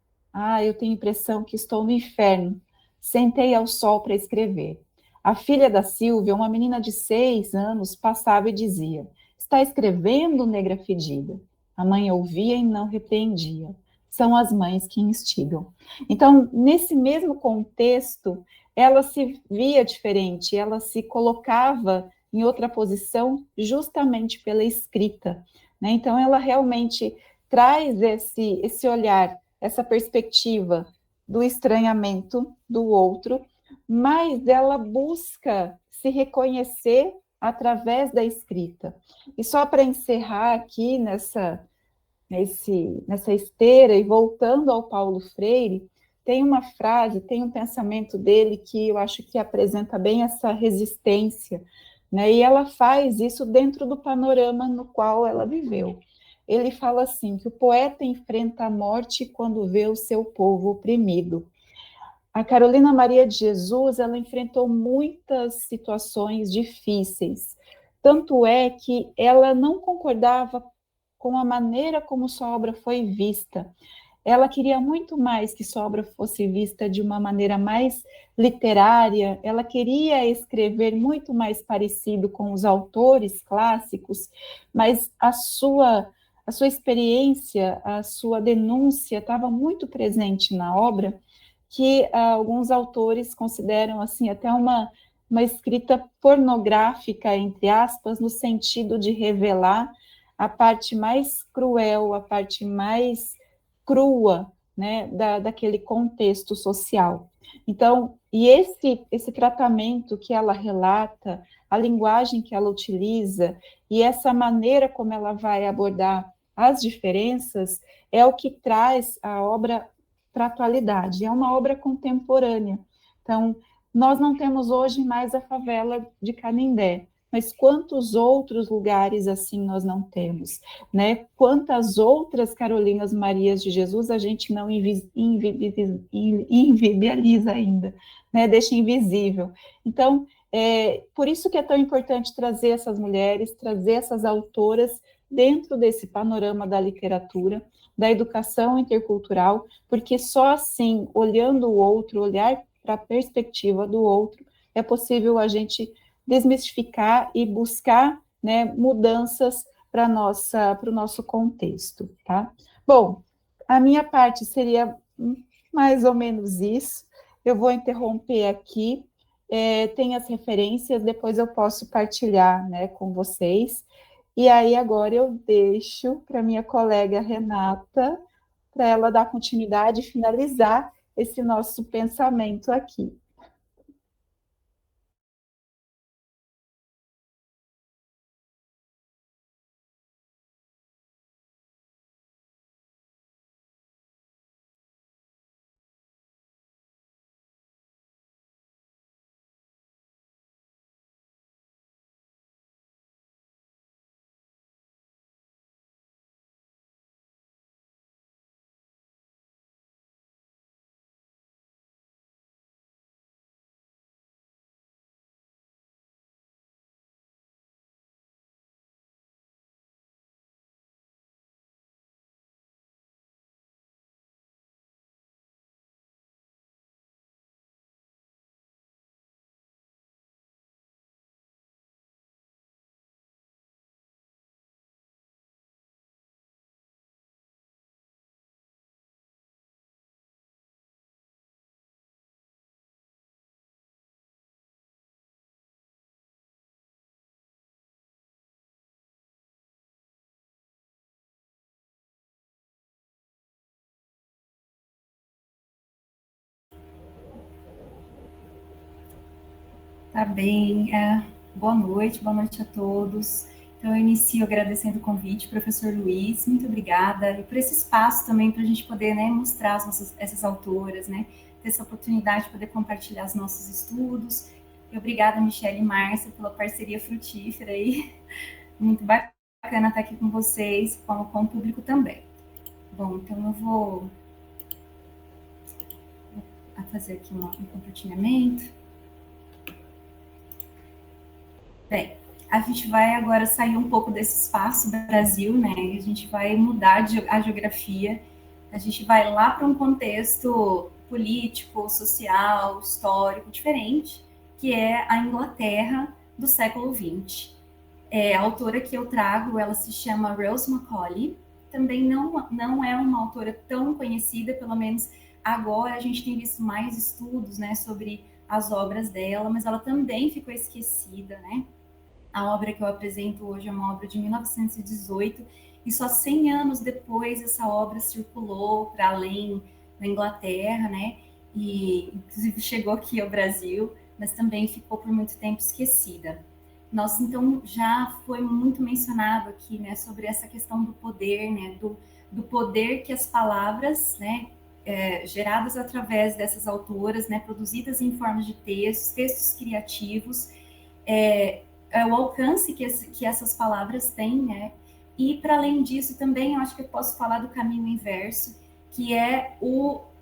eu tenho a impressão que estou no inferno. Sentei ao sol para escrever. A filha da Silvia, uma menina de 6 anos, passava e dizia, está escrevendo, negra fedida? A mãe ouvia e não repreendia. São as mães que instigam. Então, nesse mesmo contexto, ela se via diferente, ela se colocava em outra posição justamente pela escrita, né? Então, ela realmente traz esse olhar, essa perspectiva do estranhamento do outro, mas ela busca se reconhecer através da escrita. E só para encerrar aqui nessa esteira e voltando ao Paulo Freire, tem uma frase, tem um pensamento dele que eu acho que apresenta bem essa resistência, né? E ela faz isso dentro do panorama no qual ela viveu. Ele fala assim, que o poeta enfrenta a morte quando vê o seu povo oprimido. A Carolina Maria de Jesus, ela enfrentou muitas situações difíceis, tanto é que ela não concordava com a maneira como sua obra foi vista. Ela queria muito mais que sua obra fosse vista de uma maneira mais literária, ela queria escrever muito mais parecido com os autores clássicos, mas a sua experiência, a sua denúncia estava muito presente na obra, que alguns autores consideram assim até uma escrita pornográfica, entre aspas, no sentido de revelar a parte mais cruel, a parte mais crua, né, daquele contexto social. Então, e esse tratamento que ela relata, a linguagem que ela utiliza e essa maneira como ela vai abordar as diferenças é o que traz a obra para a atualidade. É uma obra contemporânea. Então, nós não temos hoje mais a favela de Canindé, mas quantos outros lugares assim nós não temos, né? Quantas outras Carolinas Marias de Jesus a gente não invibializa ainda, né? Deixa invisível. Então, por isso que é tão importante trazer essas mulheres, trazer essas autoras dentro desse panorama da literatura, da educação intercultural, porque só assim, olhando o outro, olhar para a perspectiva do outro, é possível a gente desmistificar e buscar, né, mudanças para o nosso contexto, tá? Bom, a minha parte seria mais ou menos isso. Eu vou interromper aqui, tem as referências, depois eu posso partilhar, né, com vocês. E aí agora eu deixo para minha colega Renata, para ela dar continuidade e finalizar esse nosso pensamento aqui. Tá bem. Boa noite a todos. Então, eu inicio agradecendo o convite, professor Luiz, muito obrigada, e por esse espaço também para a gente poder, né, mostrar essas autoras, né, ter essa oportunidade de poder compartilhar os nossos estudos. E obrigada, Michele e Márcia, pela parceria frutífera aí. Muito bacana estar aqui com vocês, com o público também. Bom, então eu vou fazer aqui um compartilhamento. Bem, a gente vai agora sair um pouco desse espaço Brasil, né? A gente vai mudar a geografia, a gente vai lá para um contexto político, social, histórico diferente, que é a Inglaterra do século XX. A autora que eu trago, ela se chama Rose Macaulay, também não é uma autora tão conhecida, pelo menos agora a gente tem visto mais estudos, né, sobre as obras dela, mas ela também ficou esquecida, né? A obra que eu apresento hoje é uma obra de 1918, e só 100 anos depois essa obra circulou para além da Inglaterra, né? E inclusive chegou aqui ao Brasil, mas também ficou por muito tempo esquecida. nós, então, já foi muito mencionado aqui, né, sobre essa questão do poder, né, do poder que as palavras, né, geradas através dessas autoras, né, produzidas em forma de textos criativos, o alcance que essas palavras têm, né, e para além disso também eu acho que eu posso falar do caminho inverso, que é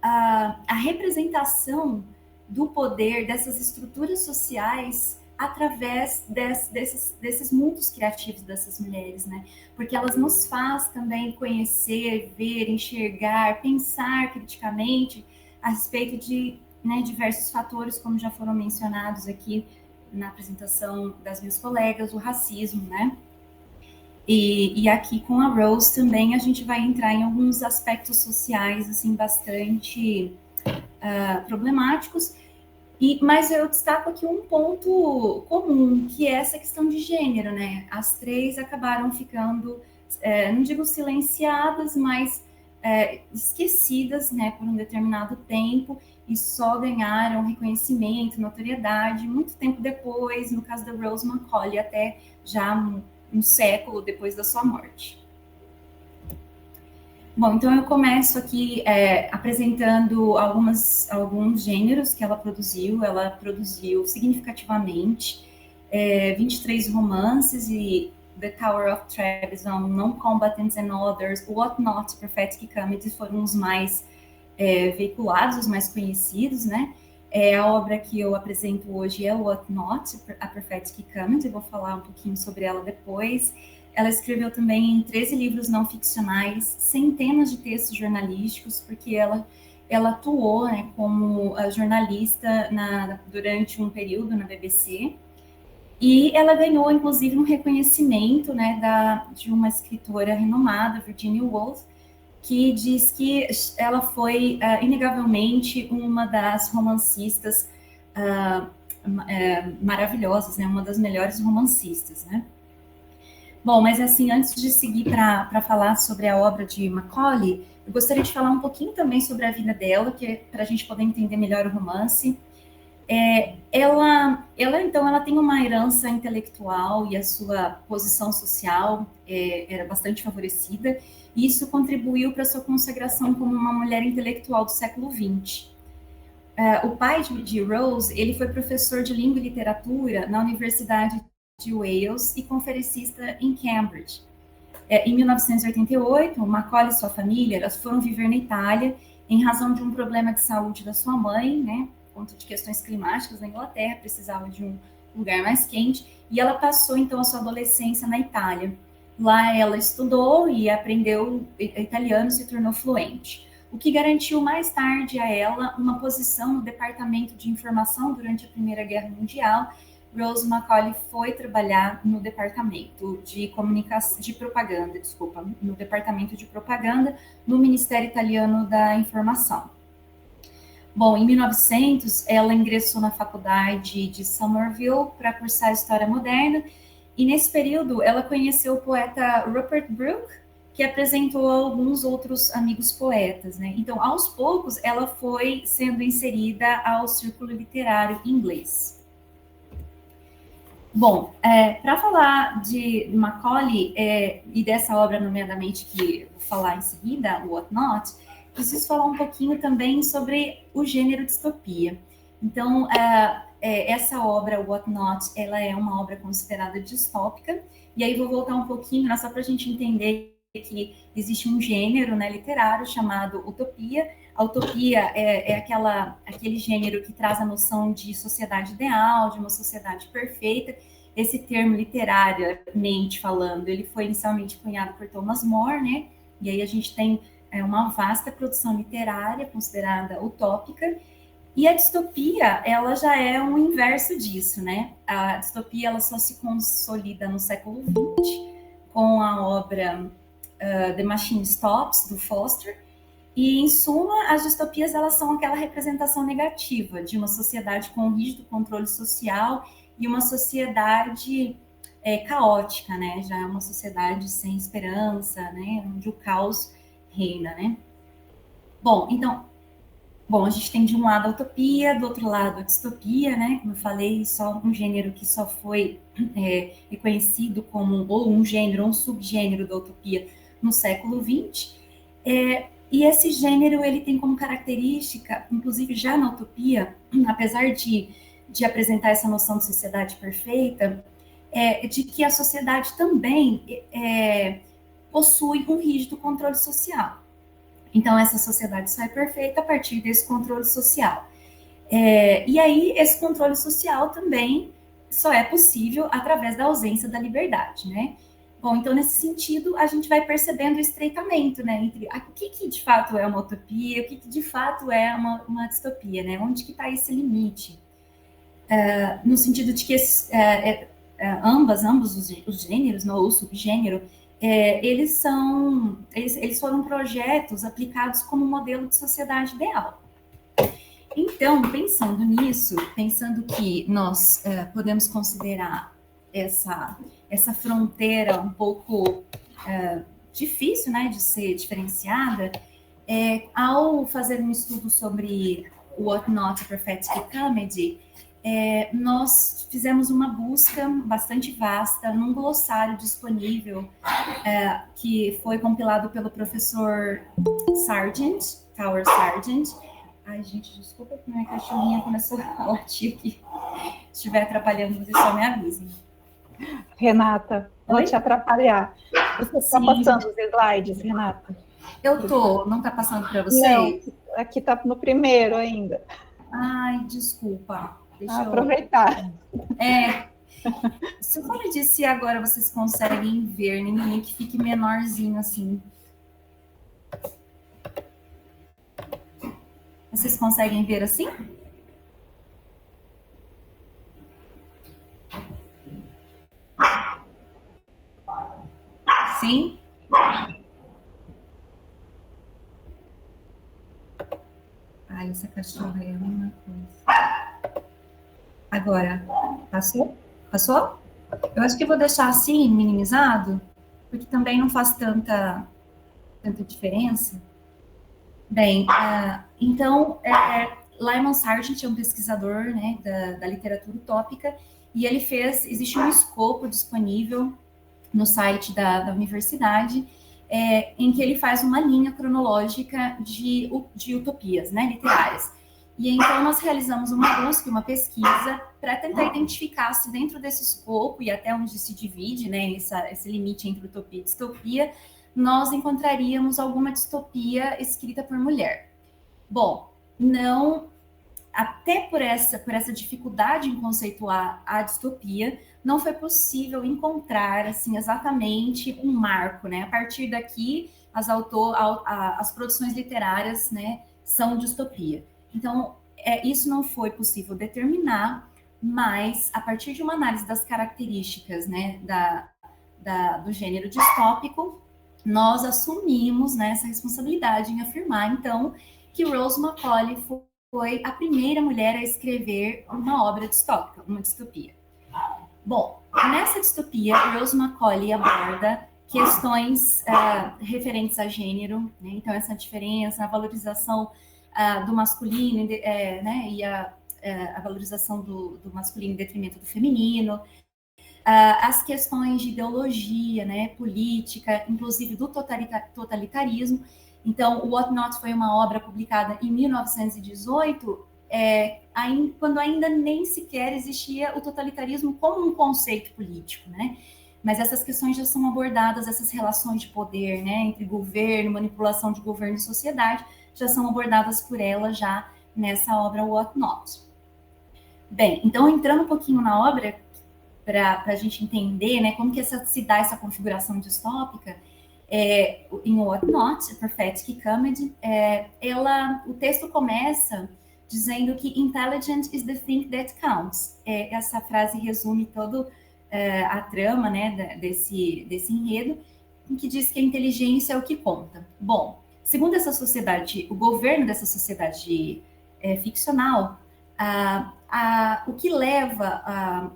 a representação do poder dessas estruturas sociais através desses mundos criativos dessas mulheres, né? Porque elas nos faz também conhecer, ver, enxergar, pensar criticamente a respeito de, né, diversos fatores, como já foram mencionados aqui na apresentação das minhas colegas, o racismo, né? E aqui com a Rose também a gente vai entrar em alguns aspectos sociais, assim, bastante problemáticos, mas eu destaco aqui um ponto comum, que é essa questão de gênero, né? As três acabaram ficando, não digo silenciadas, mas esquecidas, né, por um determinado tempo, e só ganharam reconhecimento, notoriedade, muito tempo depois, no caso da Rose Macaulay, até já um século depois da sua morte. Bom, então eu começo aqui apresentando alguns gêneros que ela produziu. Ela produziu significativamente 23 romances e The Tower of Trebizond, Non-Combatants and Others, What Not, Prophetic Comedy foram os mais veiculados, os mais conhecidos, né? A obra que eu apresento hoje é What Not, a Prophetic Comedy, vou falar um pouquinho sobre ela depois. Ela escreveu também 13 livros não ficcionais, centenas de textos jornalísticos, porque ela atuou, né, como jornalista durante um período na BBC, e ela ganhou, inclusive, um reconhecimento, né, de uma escritora renomada, Virginia Woolf, que diz que ela foi, inegavelmente, uma das romancistas maravilhosas, né, uma das melhores romancistas, né. Bom, mas assim, antes de seguir para falar sobre a obra de Macaulay, eu gostaria de falar um pouquinho também sobre a vida dela, que é para a gente poder entender melhor o romance. Ela tem uma herança intelectual e a sua posição social era bastante favorecida, e isso contribuiu para sua consagração como uma mulher intelectual do século XX. O pai de Rose, ele foi professor de língua e literatura na Universidade de Wales e conferencista em Cambridge. Em 1988, Macaulay e sua família elas foram viver na Itália em razão de um problema de saúde da sua mãe, né, por conta de questões climáticas na Inglaterra, precisava de um lugar mais quente, e ela passou então a sua adolescência na Itália. Lá ela estudou e aprendeu italiano, se tornou fluente, o que garantiu mais tarde a ela uma posição no Departamento de Informação durante a Primeira Guerra Mundial. Rose Macaulay foi trabalhar no departamento de propaganda, no departamento de propaganda no Ministério Italiano da Informação. Bom, em 1900, ela ingressou na faculdade de Somerville para cursar História Moderna, e nesse período ela conheceu o poeta Rupert Brooke, que apresentou a alguns outros amigos poetas, né? Então, aos poucos, ela foi sendo inserida ao círculo literário inglês. Bom, para falar de Macaulay e dessa obra, nomeadamente, que eu vou falar em seguida, What Not, preciso falar um pouquinho também sobre o gênero distopia. Então, essa obra, What Not, ela é uma obra considerada distópica, e aí vou voltar um pouquinho, só para a gente entender que existe um gênero, né, literário chamado utopia. A utopia é aquele gênero que traz a noção de sociedade ideal, de uma sociedade perfeita. Esse termo, literariamente falando, ele foi inicialmente cunhado por Thomas More, né? E aí a gente tem uma vasta produção literária considerada utópica. E a distopia, ela já é um inverso disso, né? A distopia, ela só se consolida no século XX, com a obra The Machine Stops, do Foster. E, em suma, as distopias, elas são aquela representação negativa de uma sociedade com um rígido controle social e uma sociedade caótica, né? Já é uma sociedade sem esperança, né? Onde o caos reina, né? Bom, então, Bom, a gente tem de um lado a utopia, do outro lado a distopia, né? Como eu falei, só um gênero que só foi reconhecido como ou um gênero ou um subgênero da utopia no século XX. E esse gênero, ele tem como característica, inclusive já na utopia, apesar de apresentar essa noção de sociedade perfeita, de que a sociedade também possui um rígido controle social. Então, essa sociedade só é perfeita a partir desse controle social. E aí, esse controle social também só é possível através da ausência da liberdade, né? Bom, então, nesse sentido, a gente vai percebendo o estreitamento, né, entre o que de fato é uma utopia, o que de fato é uma distopia, né? Onde que está esse limite? No sentido de que ambos os gêneros, ou o subgênero, eles foram projetos aplicados como modelo de sociedade ideal. Então, pensando nisso, pensando que nós podemos considerar essa fronteira um pouco difícil, né, de ser diferenciada, ao fazer um estudo sobre What Not a Prophetic Comedy, nós fizemos uma busca bastante vasta num glossário disponível que foi compilado pelo professor Tower Sargent. Ai, gente, desculpa que minha cachorrinha começou a latir aqui. Se estiver atrapalhando, vocês só me avisem. Renata, vou te atrapalhar. Você está passando os slides, Renata? Eu tô, não está passando para vocês? Não, aqui está no primeiro ainda. Ai, desculpa. Deixa eu aproveitar. Se eu for me dizer se agora vocês conseguem ver, nem que fique menorzinho assim. Vocês conseguem ver assim? Sim? Ai, essa cachorra é uma coisa. Agora, passou? Passou? Eu acho que eu vou deixar assim, minimizado, porque também não faz tanta diferença. Bem, então, Lyman Sargent é um pesquisador, né, da literatura utópica, e ele existe um escopo disponível no site da universidade, em que ele faz uma linha cronológica de utopias, né, literárias. E então nós realizamos uma busca, uma pesquisa, para tentar identificar se dentro desse escopo, e até onde se divide, né, esse limite entre utopia e distopia, nós encontraríamos alguma distopia escrita por mulher. Bom, não, até por essa dificuldade em conceituar a distopia, não foi possível encontrar, assim, exatamente um marco, né? A partir daqui, as produções literárias, né, são distopia. Então, isso não foi possível determinar, mas a partir de uma análise das características, né, do gênero distópico, nós assumimos, né, essa responsabilidade em afirmar, então, que Rose Macaulay foi a primeira mulher a escrever uma obra distópica, uma distopia. Bom, nessa distopia, Rose Macaulay aborda questões referentes a gênero, né? Então, essa diferença, a valorização do masculino, né? E a valorização do masculino em detrimento do feminino, as questões de ideologia, né, política, inclusive do totalitarismo. Então, o What Not foi uma obra publicada em 1918, quando ainda nem sequer existia o totalitarismo como um conceito político, né? Mas essas questões já são abordadas, essas relações de poder, né, entre governo, manipulação de governo e sociedade, já são abordadas por ela já nessa obra What Not. Bem, então, entrando um pouquinho na obra, para a gente entender, né, como que se dá essa configuração distópica, em What Not, a Prophetic Comedy, o texto começa dizendo que intelligent is the thing that counts. Essa frase resume toda a trama, né, desse enredo, em que diz que a inteligência é o que conta. Bom, segundo essa sociedade, o governo dessa sociedade ficcional, o que leva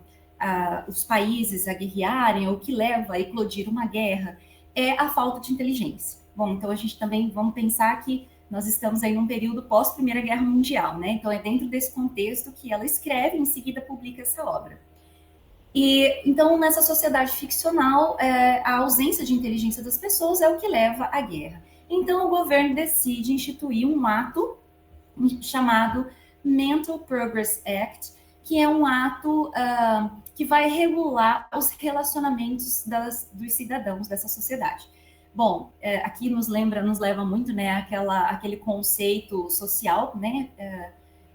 os países a guerrearem, ou o que leva a eclodir uma guerra, é a falta de inteligência. Bom, então a gente também vamos pensar que Nós estamos aí num período pós-Primeira Guerra Mundial, né? Então, é dentro desse contexto que ela escreve, em seguida publica essa obra. E, então, nessa sociedade ficcional, a ausência de inteligência das pessoas é o que leva à guerra. Então, o governo decide instituir um ato chamado Mental Progress Act, que é um ato que vai regular os relacionamentos dos cidadãos dessa sociedade. Bom, aqui nos leva muito, né, aquele conceito social, né,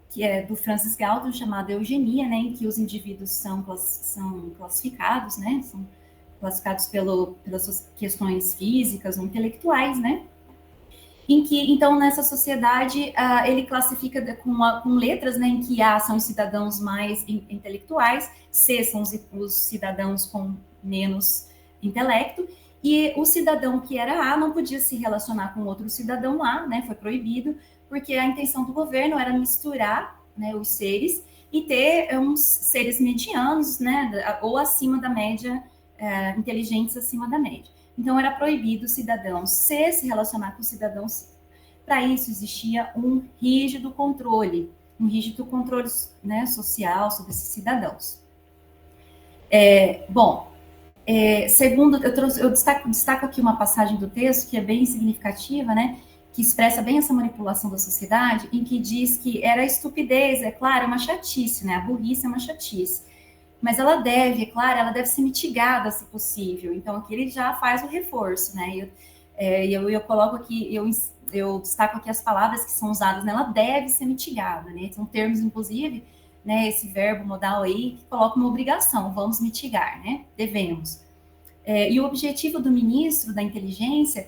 que é do Francis Galton, chamado eugenia, né, em que os indivíduos são classificados, né, são classificados pelas suas questões físicas ou intelectuais, né, em que, então, nessa sociedade, ele classifica com letras, né, em que A são os cidadãos mais intelectuais, C são os cidadãos com menos intelecto, e o cidadão que era A não podia se relacionar com outro cidadão A, né, foi proibido, porque a intenção do governo era misturar, né, os seres e ter uns seres medianos, né, ou acima da média, inteligentes acima da média. Então, era proibido o cidadão C se relacionar com o cidadão C. Para isso, existia um rígido controle, né, social sobre esses cidadãos. Segundo, eu destaco aqui uma passagem do texto que é bem significativa, né, que expressa bem essa manipulação da sociedade, em que diz que era estupidez, é claro, é uma chatice, né, a burrice é uma chatice, mas ela deve ser mitigada, se possível. Então, aqui ele já faz o reforço, né? Eu coloco aqui, eu destaco aqui as palavras que são usadas, né? Ela deve ser mitigada, né? São termos, inclusive, né? Esse verbo modal aí, que coloca uma obrigação, vamos mitigar, né? Devemos. E o objetivo do ministro da inteligência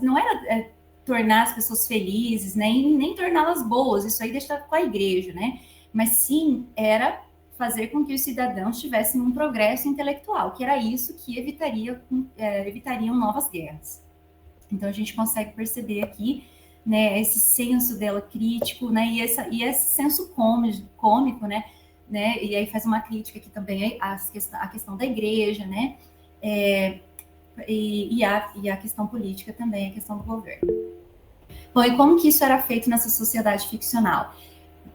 não era tornar as pessoas felizes, né? E nem torná-las boas, isso aí deixa com a igreja, né? Mas sim, era fazer com que os cidadãos tivessem um progresso intelectual, que era isso que evitariam novas guerras. Então, a gente consegue perceber aqui, né, esse senso dela crítico, né, e esse senso cômico, né, e aí faz uma crítica aqui também à questão da igreja, né, e a questão política também, a questão do governo. Bom, e como que isso era feito nessa sociedade ficcional?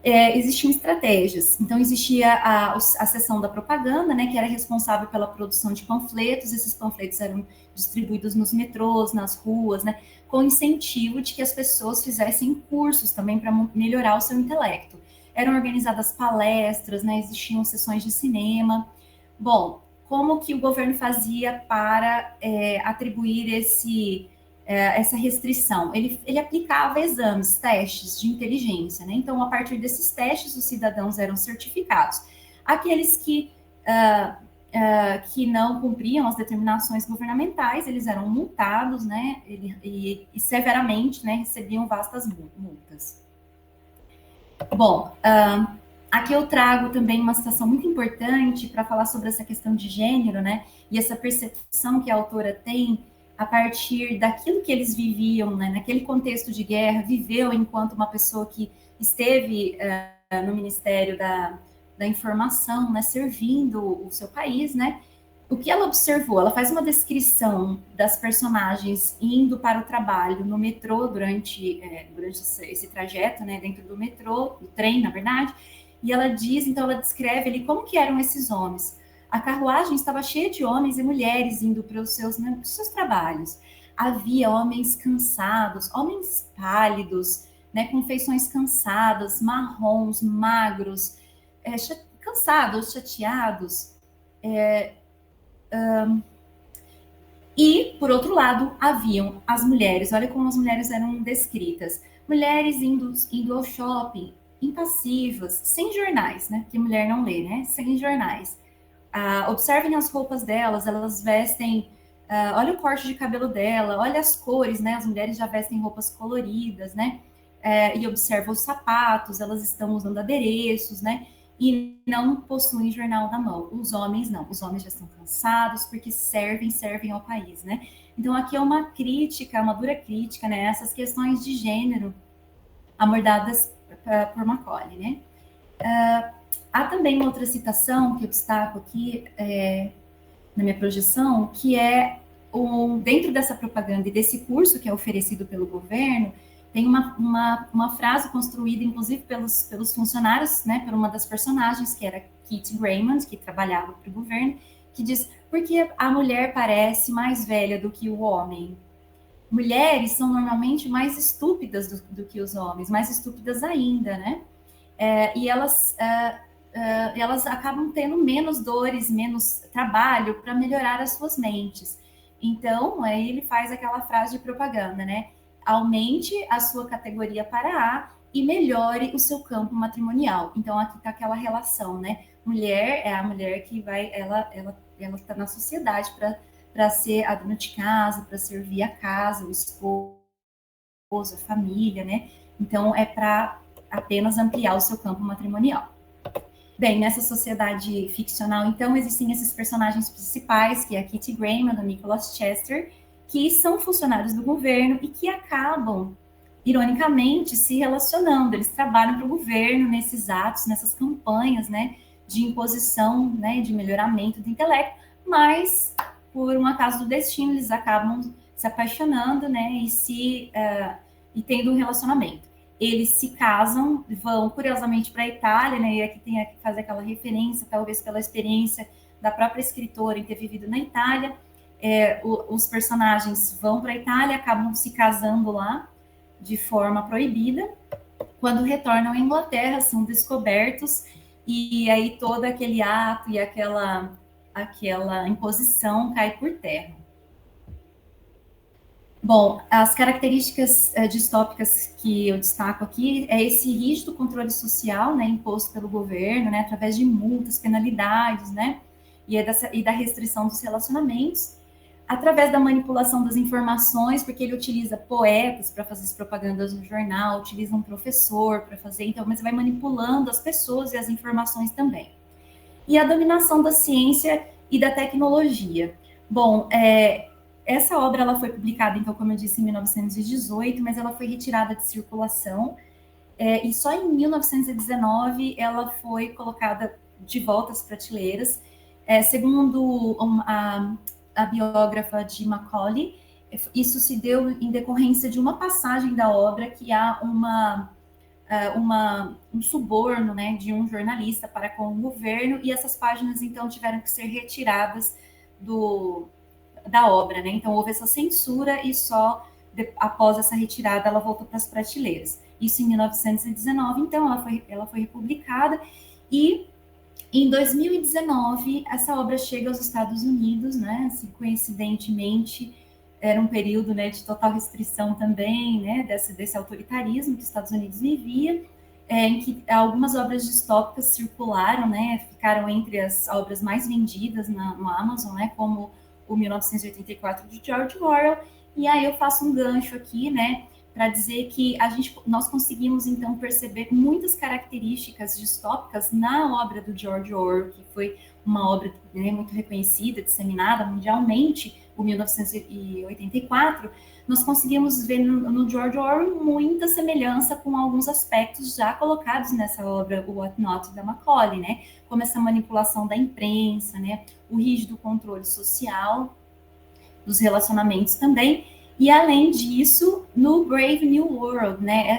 Existiam estratégias. Então, existia a seção da propaganda, né, que era responsável pela produção de panfletos. Esses panfletos eram distribuídos nos metrôs, nas ruas, né, com incentivo de que as pessoas fizessem cursos também para melhorar o seu intelecto. Eram organizadas palestras, né, existiam sessões de cinema. Bom, como que o governo fazia para atribuir essa restrição? Ele aplicava exames, testes de inteligência, né? Então, a partir desses testes, os cidadãos eram certificados. Aqueles que não cumpriam as determinações governamentais, eles eram multados, né? E severamente, né? Recebiam vastas multas. Bom, aqui eu trago também uma citação muito importante para falar sobre essa questão de gênero, né? E essa percepção que a autora tem a partir daquilo que eles viviam, né, naquele contexto de guerra, viveu enquanto uma pessoa que esteve no Ministério da Informação, né, servindo o seu país, né, o que ela observou? Ela faz uma descrição das personagens indo para o trabalho no metrô durante esse trajeto, né, dentro do metrô, do trem, na verdade, e ela descreve ali como que eram esses homens. A carruagem estava cheia de homens e mulheres indo para os seus trabalhos. Havia homens cansados, homens pálidos, né, com feições cansadas, marrons, magros, cansados, chateados. E, por outro lado, haviam as mulheres. Olha como as mulheres eram descritas. Mulheres indo ao shopping, impassivas, sem jornais, né? Porque mulher não lê, né? Sem jornais. Observem as roupas delas, elas vestem, olha o corte de cabelo dela, olha as cores, né? As mulheres já vestem roupas coloridas, né? E observa os sapatos, elas estão usando adereços, né? E não possuem jornal na mão. Os homens não, os homens já estão cansados porque servem ao país, né? Então aqui é uma crítica, uma dura crítica, né? Essas questões de gênero abordadas por Macaulay, né? Há também uma outra citação que eu destaco aqui na minha projeção, que é dentro dessa propaganda e desse curso que é oferecido pelo governo, tem uma frase construída, inclusive, pelos funcionários, né, por uma das personagens, que era Kitty Raymond, que trabalhava para o governo, que diz: por que a mulher parece mais velha do que o homem? Mulheres são normalmente mais estúpidas do que os homens, mais estúpidas ainda, né? E elas acabam tendo menos dores, menos trabalho para melhorar as suas mentes. Então, aí ele faz aquela frase de propaganda, né? Aumente a sua categoria para A e melhore o seu campo matrimonial. Então, aqui está aquela relação, né? Mulher é a mulher que vai, ela está na sociedade para ser a dona de casa, para servir a casa, o esposo, a família, né? Então, é para apenas ampliar o seu campo matrimonial. Bem, nessa sociedade ficcional, então, existem esses personagens principais, que é a Kitty Graham, do Nicholas Chester, que são funcionários do governo e que acabam, ironicamente, se relacionando. Eles trabalham para o governo nesses atos, nessas campanhas, né, de imposição, né, de melhoramento do intelecto, mas, por um acaso do destino, eles acabam se apaixonando, né, e tendo um relacionamento. Eles se casam, vão curiosamente para a Itália, né? E aqui tem que fazer aquela referência, talvez pela experiência da própria escritora em ter vivido na Itália. Os personagens vão para a Itália, acabam se casando lá de forma proibida. Quando retornam à Inglaterra, são descobertos, e aí todo aquele ato e aquela imposição cai por terra. Bom, as características distópicas que eu destaco aqui é esse rígido controle social, né, imposto pelo governo, né, através de multas, penalidades, né, e da restrição dos relacionamentos, através da manipulação das informações, porque ele utiliza poetas para fazer as propagandas no jornal, utiliza um professor para fazer, então, mas vai manipulando as pessoas e as informações também. E a dominação da ciência e da tecnologia. Bom, essa obra ela foi publicada, então, como eu disse, em 1918, mas ela foi retirada de circulação, e só em 1919 ela foi colocada de volta às prateleiras. Segundo a biógrafa de Macaulay, isso se deu em decorrência de uma passagem da obra que há um suborno, né, de um jornalista para com o governo, e essas páginas, então, tiveram que ser retiradas da obra, né? Então, houve essa censura e só após essa retirada ela voltou para as prateleiras. Isso em 1919, então, ela foi republicada, e em 2019 essa obra chega aos Estados Unidos, né? Assim, coincidentemente, era um período, né, de total restrição também, né, desse autoritarismo que os Estados Unidos vivia, em que algumas obras distópicas circularam, né, ficaram entre as obras mais vendidas no Amazon, né, como o 1984 de George Orwell. E aí eu faço um gancho aqui, né, para dizer que nós conseguimos, então, perceber muitas características distópicas na obra do George Orwell, que foi uma obra, né, muito reconhecida, disseminada mundialmente, o 1984, nós conseguimos ver no George Orwell muita semelhança com alguns aspectos já colocados nessa obra, o What Not, da Macaulay, né? Como essa manipulação da imprensa, né? O rígido controle social dos relacionamentos também. E, além disso, no Brave New World, né?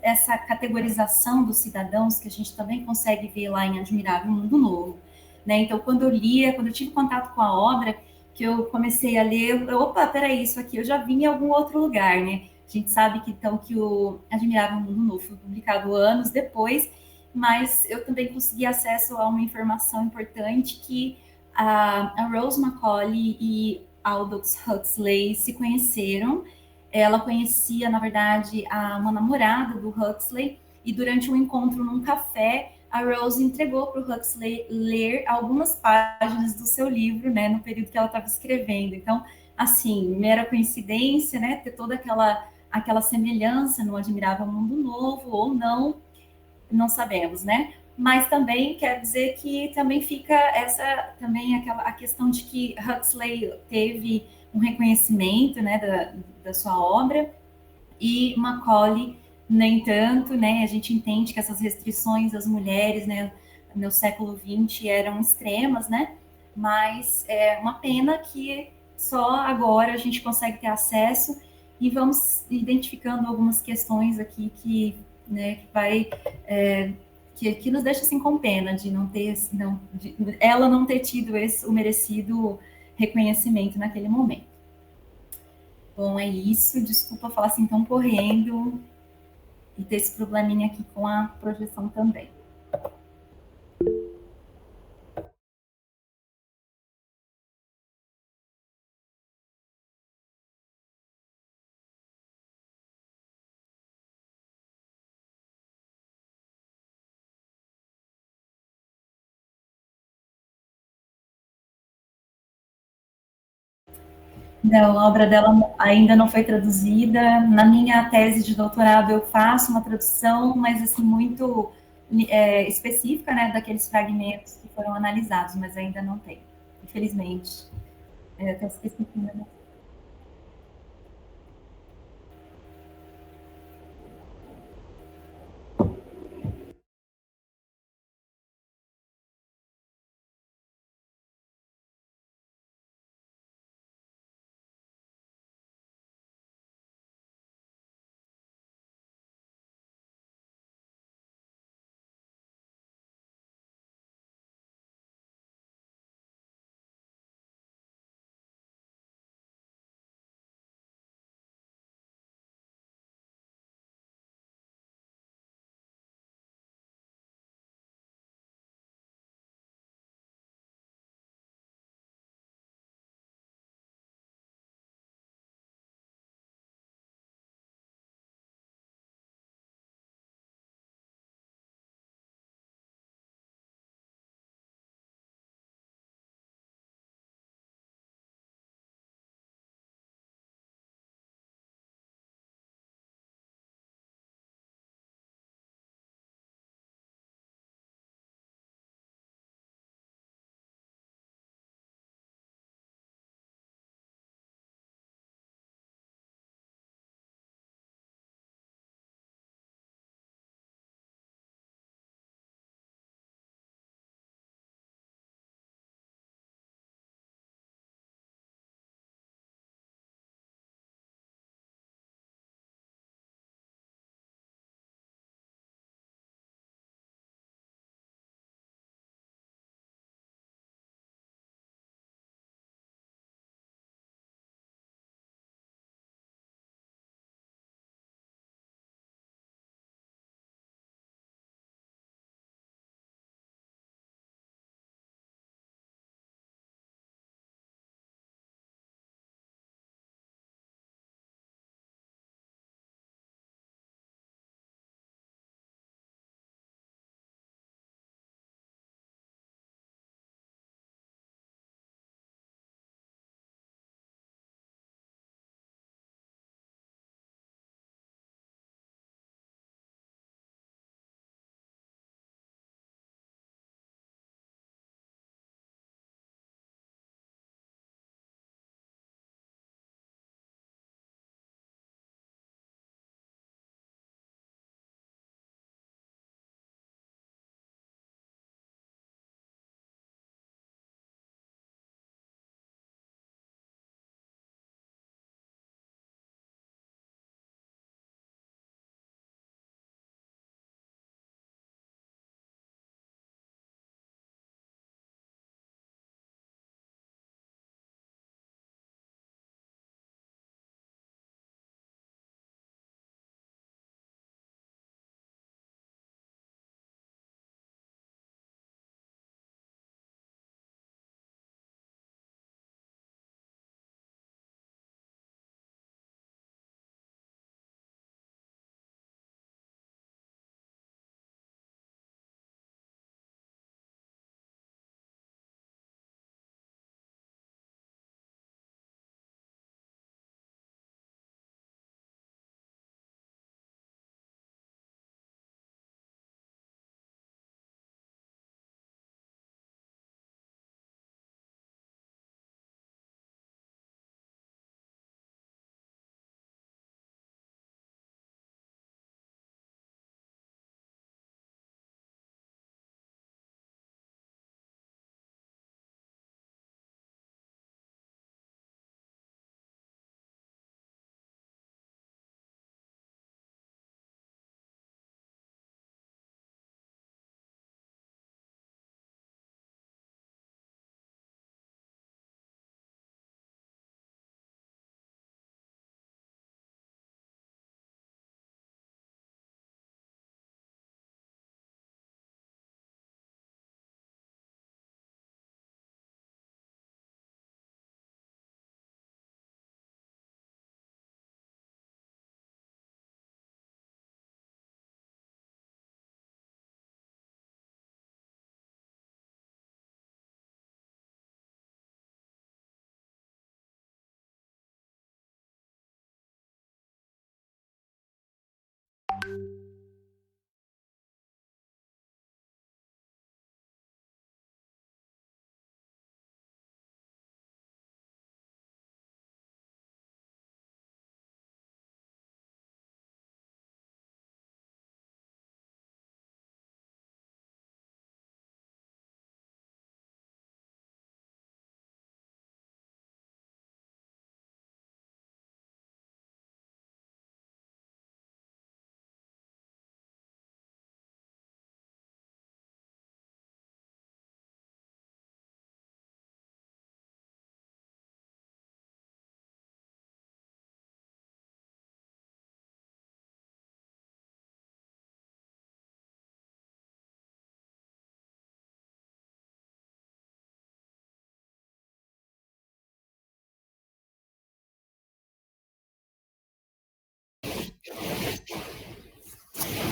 Essa categorização dos cidadãos que a gente também consegue ver lá em Admirável Mundo Novo, né? Então, quando eu tive contato com a obra, que eu comecei a ler, opa, peraí, isso aqui eu já vi em algum outro lugar, né? A gente sabe que, então, que o Admirável Mundo Novo foi publicado anos depois, mas eu também consegui acesso a uma informação importante que a Rose Macaulay e Aldous Huxley se conheceram. Ela conhecia, na verdade, uma namorada do Huxley, e durante um encontro num café, a Rose entregou para o Huxley ler algumas páginas do seu livro, né, no período que ela estava escrevendo. Então, assim, mera coincidência, né, ter toda aquela semelhança no Admirável Mundo Novo, ou não sabemos, né? Mas também quer dizer que também fica a questão de que Huxley teve um reconhecimento, né, da sua obra, e Macaulay nem tanto, né? A gente entende que essas restrições às mulheres, né, no século XX eram extremas, né? Mas é uma pena que só agora a gente consegue ter acesso, e vamos identificando algumas questões aqui que, né, que vai que nos deixa assim com pena de não ter, ela não ter tido o merecido reconhecimento naquele momento. Bom, é isso. Desculpa falar assim tão correndo e ter esse probleminha aqui com a projeção também. Não, a obra dela ainda não foi traduzida. Na minha tese de doutorado eu faço uma tradução, mas assim muito específica, né, daqueles fragmentos que foram analisados, mas ainda não tem, infelizmente. Até esqueci.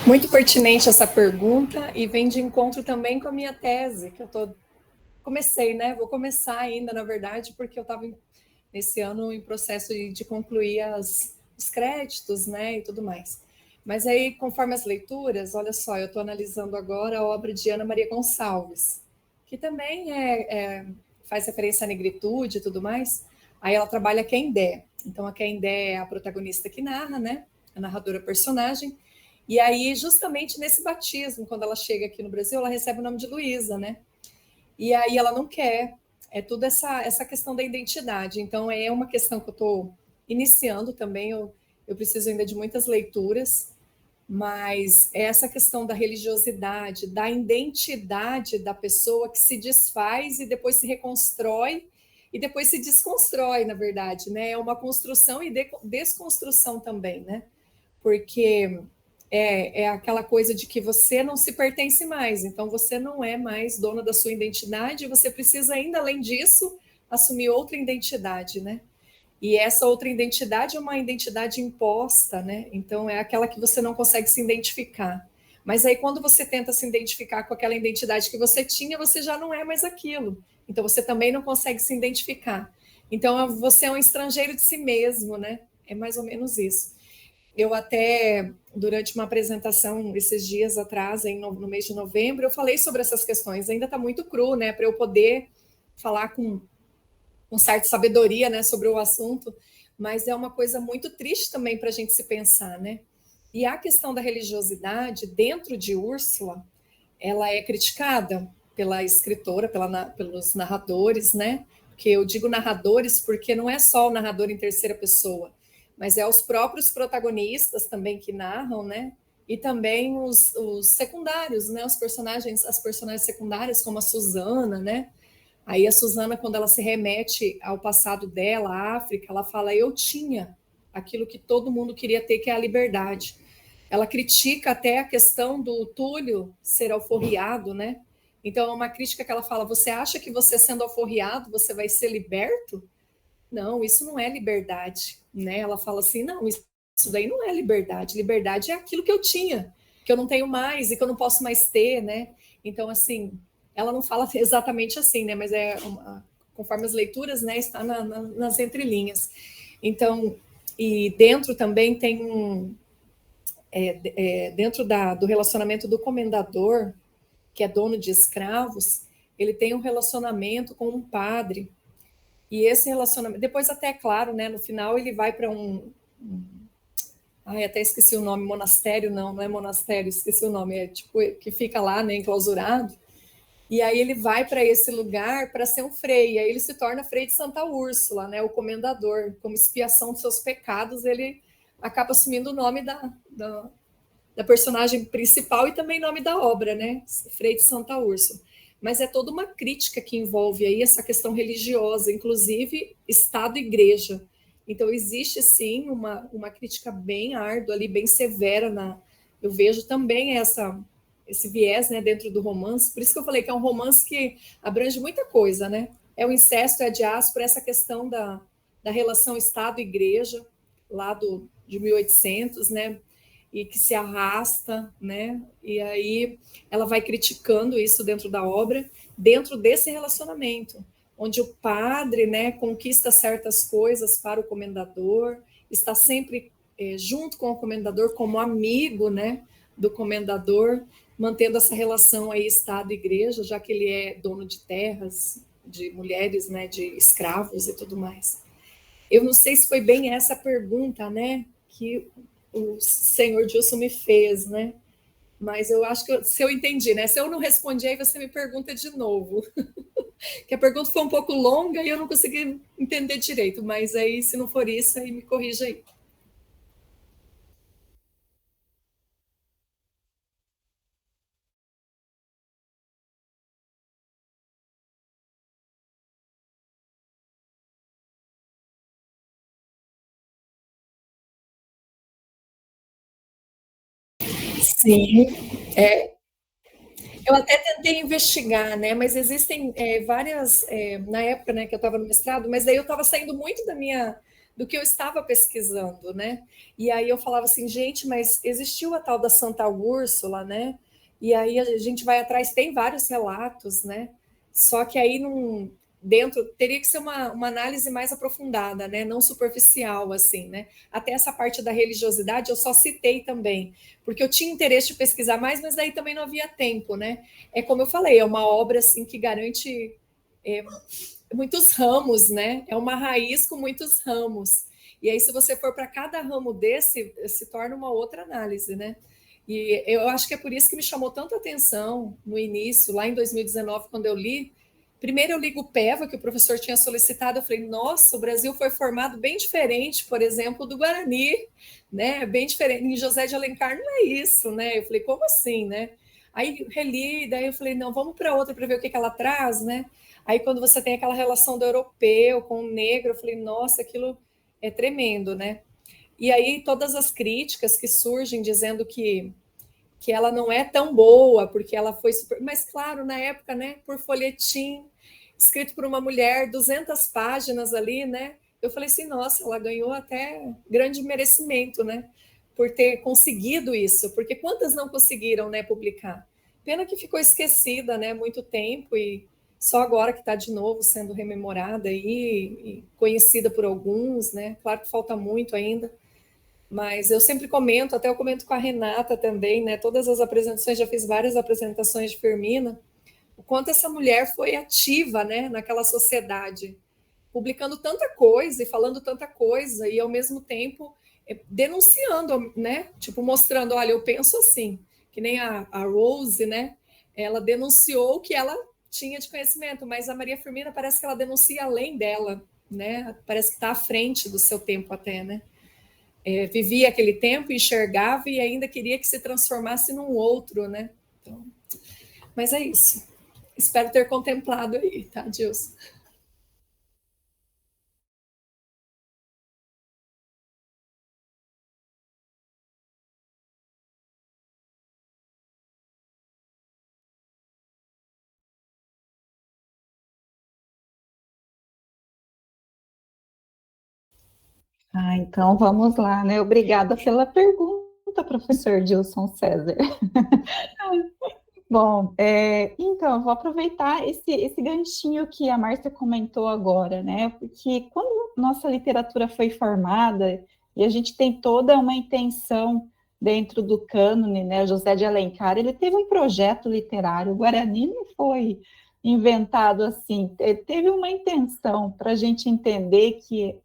Muito pertinente essa pergunta e vem de encontro também com a minha tese, que comecei, né? Vou começar ainda, na verdade, porque eu estava nesse ano em processo de concluir os créditos, né, e tudo mais. Mas aí, conforme as leituras, olha só, eu estou analisando agora a obra de Ana Maria Gonçalves, que também faz referência à negritude e tudo mais. Aí ela trabalha Quendé. Então, a Quendé é a protagonista que narra, né? A narradora personagem. E aí, justamente nesse batismo, quando ela chega aqui no Brasil, ela recebe o nome de Luísa, né? E aí ela não quer. É tudo essa questão da identidade. Então, é uma questão que eu estou iniciando também. Eu preciso ainda de muitas leituras, mas é essa questão da religiosidade, da identidade da pessoa que se desfaz e depois se reconstrói e depois se desconstrói, na verdade, né? É uma construção e desconstrução também, né? Porque é aquela coisa de que você não se pertence mais, então você não é mais dona da sua identidade, você precisa ainda, além disso, assumir outra identidade, né? E essa outra identidade é uma identidade imposta, né? Então é aquela que você não consegue se identificar. Mas aí quando você tenta se identificar com aquela identidade que você tinha, você já não é mais aquilo. Então você também não consegue se identificar. Então você é um estrangeiro de si mesmo, né? É mais ou menos isso. Eu até, durante uma apresentação esses dias atrás, no mês de novembro, eu falei sobre essas questões. Ainda está muito cru, né? Para eu poder falar com certa sabedoria, né, sobre o assunto, mas é uma coisa muito triste também para a gente se pensar, né? E a questão da religiosidade dentro de Úrsula, ela é criticada pela escritora, pelos narradores, né? Que eu digo narradores porque não é só o narrador em terceira pessoa, mas é os próprios protagonistas também que narram, né? E também os secundários, né? As personagens secundárias, como a Susana, né? Aí a Susana, quando ela se remete ao passado dela, à África, ela fala: eu tinha aquilo que todo mundo queria ter, que é a liberdade. Ela critica até a questão do Túlio ser alforriado, né? Então é uma crítica que ela fala: você acha que você sendo alforriado, você vai ser liberto? Não, isso não é liberdade, né? Ela fala assim: não, isso daí não é liberdade. Liberdade é aquilo que eu tinha, que eu não tenho mais e que eu não posso mais ter, né? Então, assim, ela não fala exatamente assim, né? Mas conforme as leituras, né? Está nas entrelinhas. Então, e dentro também tem dentro do relacionamento do comendador, que é dono de escravos, ele tem um relacionamento com um padre. E esse relacionamento, depois até, claro, né, no final ele vai para ai, até esqueci o nome, monastério, não é monastério, esqueci o nome, é tipo, que fica lá, né, enclausurado, e aí ele vai para esse lugar para ser um frei, e aí ele se torna frei de Santa Úrsula, né, o comendador, como expiação dos seus pecados, ele acaba assumindo o nome da personagem principal e também nome da obra, né, Frei de Santa Úrsula. Mas é toda uma crítica que envolve aí essa questão religiosa, inclusive Estado e Igreja. Então, existe, sim, uma crítica bem árdua ali, bem severa. Eu vejo também esse viés, né, dentro do romance. Por isso que eu falei que é um romance que abrange muita coisa, né? É o incesto, é a diáspora, essa questão da relação Estado e Igreja, lá de 1800, né? E que se arrasta, né? E aí ela vai criticando isso dentro da obra, dentro desse relacionamento, onde o padre, né, conquista certas coisas para o comendador, está sempre junto com o comendador como amigo, né, do comendador, mantendo essa relação aí Estado e Igreja, já que ele é dono de terras, de mulheres, né, de escravos e tudo mais. Eu não sei se foi bem essa pergunta, né, que o senhor Gilson me fez, né? Mas eu acho que se eu entendi, né? Se eu não respondi, aí você me pergunta de novo. Que a pergunta foi um pouco longa e eu não consegui entender direito, mas aí, se não for isso, aí me corrija aí. Sim, eu até tentei investigar, né? Mas existem várias, na época, né, que eu estava no mestrado, mas daí eu estava saindo muito do que eu estava pesquisando, né? E aí eu falava assim, gente, mas existiu a tal da Santa Úrsula, né? E aí a gente vai atrás, tem vários relatos, né? Só que aí não dentro teria que ser uma análise mais aprofundada, né? Não superficial, assim, né? Até essa parte da religiosidade eu só citei também, porque eu tinha interesse de pesquisar mais, mas daí também não havia tempo, né? É como eu falei, é uma obra assim que garante muitos ramos, né? É uma raiz com muitos ramos. E aí, se você for para cada ramo desse, se torna uma outra análise, né? E eu acho que é por isso que me chamou tanta atenção no início, lá em 2019, quando eu li. Primeiro eu li o PEVA, que o professor tinha solicitado, eu falei, nossa, o Brasil foi formado bem diferente, por exemplo, do Guarani, né? Bem diferente. Em José de Alencar não é isso, né? Eu falei, como assim, né? Aí reli, daí eu falei, não, vamos para outra para ver o que ela traz, né? Aí quando você tem aquela relação do europeu com o negro, eu falei, nossa, aquilo é tremendo, né? E aí todas as críticas que surgem dizendo que ela não é tão boa, porque ela foi super... Mas, claro, na época, né, por folhetim, escrito por uma mulher, 200 páginas ali, né? Eu falei assim, nossa, ela ganhou até grande merecimento, né? Por ter conseguido isso, porque quantas não conseguiram, né, publicar? Pena que ficou esquecida, né, muito tempo e só agora que está de novo sendo rememorada e conhecida por alguns, né? Claro que falta muito ainda, mas eu sempre comento, até eu comento com a Renata também, né? Todas as apresentações, já fiz várias apresentações de Firmina, o quanto essa mulher foi ativa, né, naquela sociedade, publicando tanta coisa e falando tanta coisa, e ao mesmo tempo denunciando, né? Tipo, mostrando, olha, eu penso assim, que nem a Rose, né? Ela denunciou o que ela tinha de conhecimento, mas a Maria Firmina parece que ela denuncia além dela, né? Parece que está à frente do seu tempo até, né? Vivia aquele tempo, enxergava e ainda queria que se transformasse num outro, né? Então, mas é isso. Espero ter contemplado aí, tá, Dilson? Então vamos lá, né? Obrigada pela pergunta, professor Dilson César. Bom, então, eu vou aproveitar esse ganchinho que a Márcia comentou agora, né? Porque quando nossa literatura foi formada, e a gente tem toda uma intenção dentro do cânone, né? José de Alencar, ele teve um projeto literário, o Guarani não foi inventado assim, teve uma intenção para a gente entender que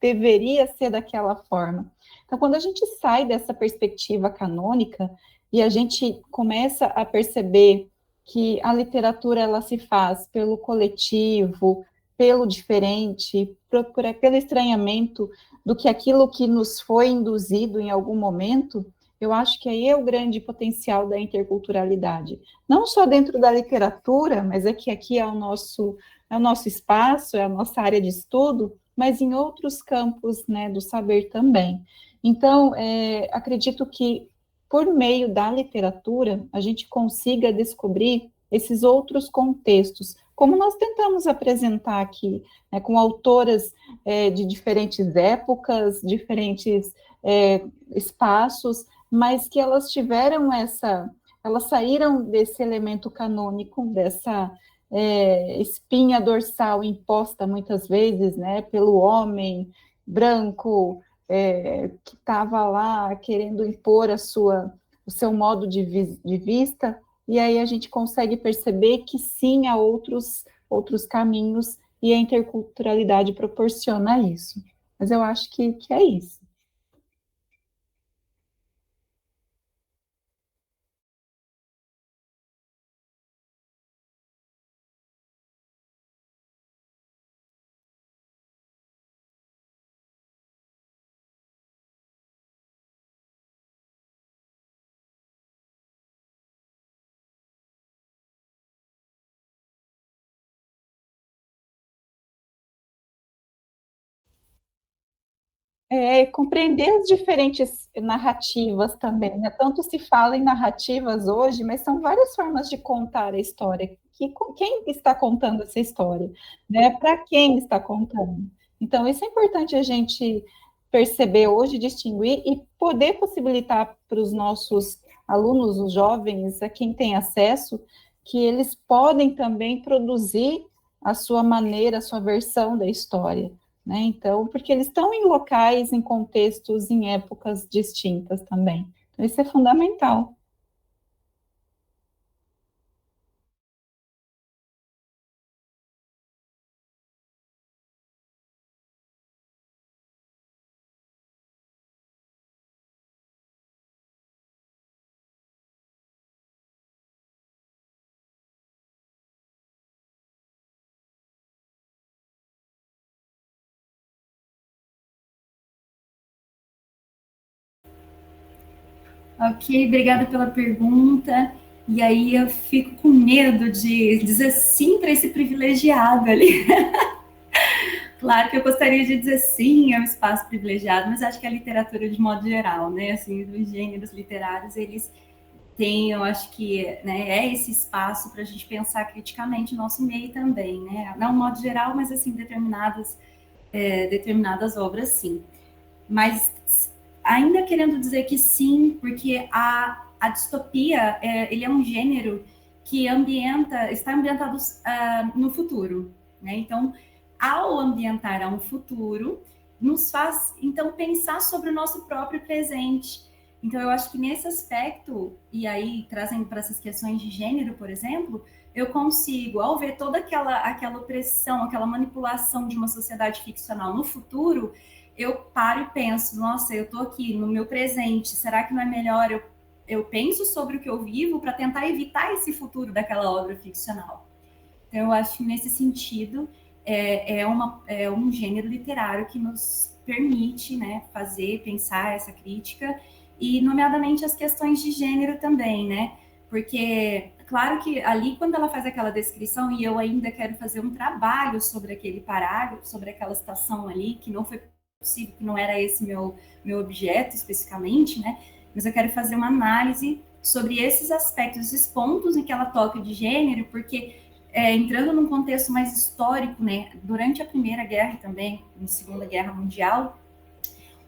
deveria ser daquela forma. Então, quando a gente sai dessa perspectiva canônica, e a gente começa a perceber que a literatura ela se faz pelo coletivo, pelo diferente, pelo estranhamento do que aquilo que nos foi induzido em algum momento, eu acho que aí é o grande potencial da interculturalidade. Não só dentro da literatura, mas é que aqui é o nosso espaço, é a nossa área de estudo, mas em outros campos, né, do saber também. Então, acredito que por meio da literatura, a gente consiga descobrir esses outros contextos, como nós tentamos apresentar aqui, né, com autoras de diferentes épocas, diferentes espaços, mas que elas tiveram elas saíram desse elemento canônico, dessa espinha dorsal imposta muitas vezes, né, pelo homem branco, que estava lá querendo impor o seu modo de vista, e aí a gente consegue perceber que sim, há outros caminhos, e a interculturalidade proporciona isso. Mas eu acho que é isso. Compreender as diferentes narrativas também, né? Tanto se fala em narrativas hoje, mas são várias formas de contar a história. Quem está contando essa história? Né? Para quem está contando? Então, isso é importante a gente perceber hoje, distinguir e poder possibilitar para os nossos alunos, os jovens, a quem tem acesso, que eles podem também produzir a sua maneira, a sua versão da história, né? Então, porque eles estão em locais, em contextos, em épocas distintas também. Então, isso é fundamental. Ok, obrigada pela pergunta. E aí eu fico com medo de dizer sim para esse privilegiado ali. Claro que eu gostaria de dizer sim ao espaço privilegiado, mas acho que a literatura de modo geral, né, assim, os gêneros literários, eles têm, eu acho que, né, é esse espaço para a gente pensar criticamente o nosso meio também, né, não de modo geral, mas assim, determinadas obras, sim. Mas ainda querendo dizer que sim, porque a distopia, ele é um gênero que está ambientado no futuro, né? Então, ao ambientar a um futuro, nos faz, então, pensar sobre o nosso próprio presente. Então, eu acho que nesse aspecto, e aí trazendo para essas questões de gênero, por exemplo, eu consigo, ao ver toda aquela opressão, aquela manipulação de uma sociedade ficcional no futuro, eu paro e penso, nossa, eu estou aqui no meu presente, será que não é melhor eu penso sobre o que eu vivo para tentar evitar esse futuro daquela obra ficcional? Então, eu acho que nesse sentido é um gênero literário que nos permite, né, fazer, pensar essa crítica e, nomeadamente, as questões de gênero também, né? Porque, claro que ali, quando ela faz aquela descrição, e eu ainda quero fazer um trabalho sobre aquele parágrafo, sobre aquela citação ali, que não foi possível, que não era esse meu objeto especificamente, né? Mas eu quero fazer uma análise sobre esses aspectos, esses pontos em que ela toca de gênero, porque entrando num contexto mais histórico, né? Durante a Primeira Guerra e também na Segunda Guerra Mundial,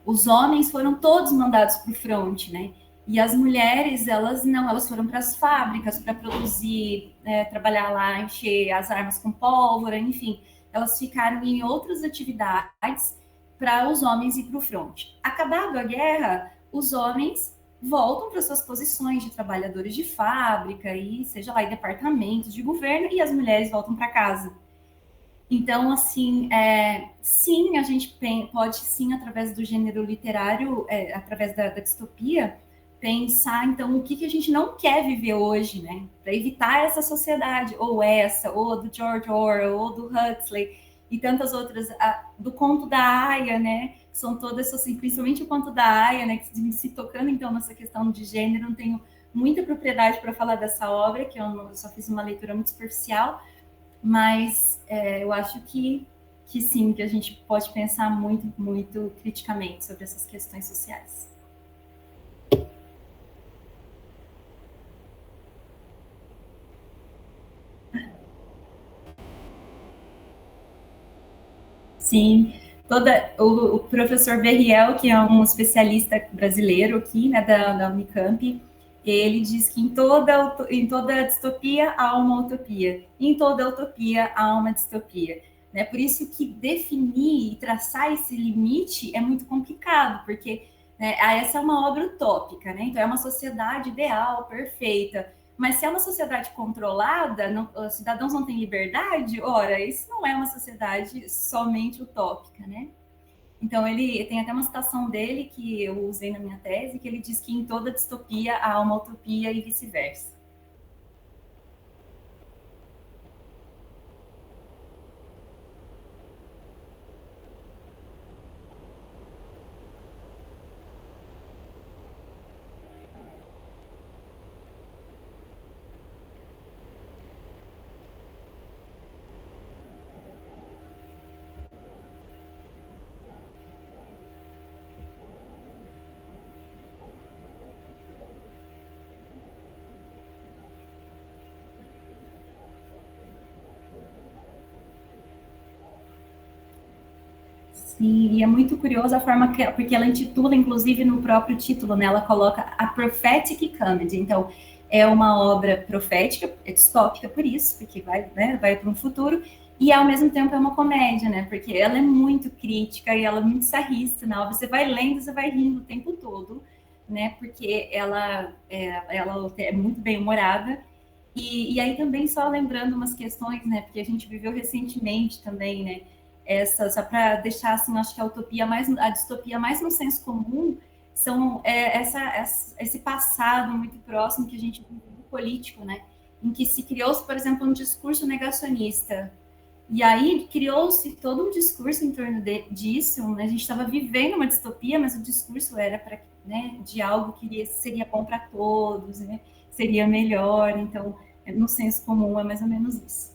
os homens foram todos mandados para o fronte, né? E as mulheres, elas não, elas foram para as fábricas para produzir, trabalhar lá, encher as armas com pólvora, enfim, elas ficaram em outras atividades para os homens ir para o fronte. Acabada a guerra, os homens voltam para suas posições de trabalhadores de fábrica e seja lá em departamentos de governo e as mulheres voltam para casa. Então, assim, sim, a gente pode, sim, através do gênero literário, através da distopia, pensar, então, o que a gente não quer viver hoje, né? Para evitar essa sociedade, ou do George Orwell, ou do Huxley, e tantas outras, do conto da Aya, né? Que são todas, assim, principalmente o conto da Aya, né? Que se tocando, então, nessa questão de gênero, não tenho muita propriedade para falar dessa obra, que eu só fiz uma leitura muito superficial, mas eu acho que sim, que a gente pode pensar muito, muito criticamente sobre essas questões sociais. Sim, o professor Berriel, que é um especialista brasileiro aqui, né, da Unicamp, ele diz que em toda distopia há uma utopia, em toda utopia há uma distopia. Né? Por isso que definir e traçar esse limite é muito complicado, porque né, essa é uma obra utópica, né? Então é uma sociedade ideal, perfeita. Mas se é uma sociedade controlada, os cidadãos não têm liberdade, ora, isso não é uma sociedade somente utópica, né? Então, ele tem até uma citação dele que eu usei na minha tese, que ele diz que em toda distopia há uma utopia e vice-versa. Sim, e é muito curiosa a forma que, porque ela intitula, inclusive no próprio título, né? Ela coloca a prophetic comedy. Então, é uma obra profética, é distópica por isso, porque vai, né, vai para um futuro, e ao mesmo tempo é uma comédia, né? Porque ela é muito crítica e ela é muito sarrista, né? Você vai lendo, você vai rindo o tempo todo, né? Porque ela é muito bem humorada. E aí também só lembrando umas questões, né? Porque a gente viveu recentemente também, né? Essa, só para deixar assim, acho que a utopia mais, a distopia mais no senso comum são esse passado muito próximo que a gente vive do político, né? Em que se criou-se, por exemplo, um discurso negacionista. E aí criou-se todo um discurso em torno disso, né? A gente estava vivendo uma distopia, mas o discurso era para, né, de algo que seria bom para todos, né? Seria melhor. Então, no senso comum é mais ou menos isso.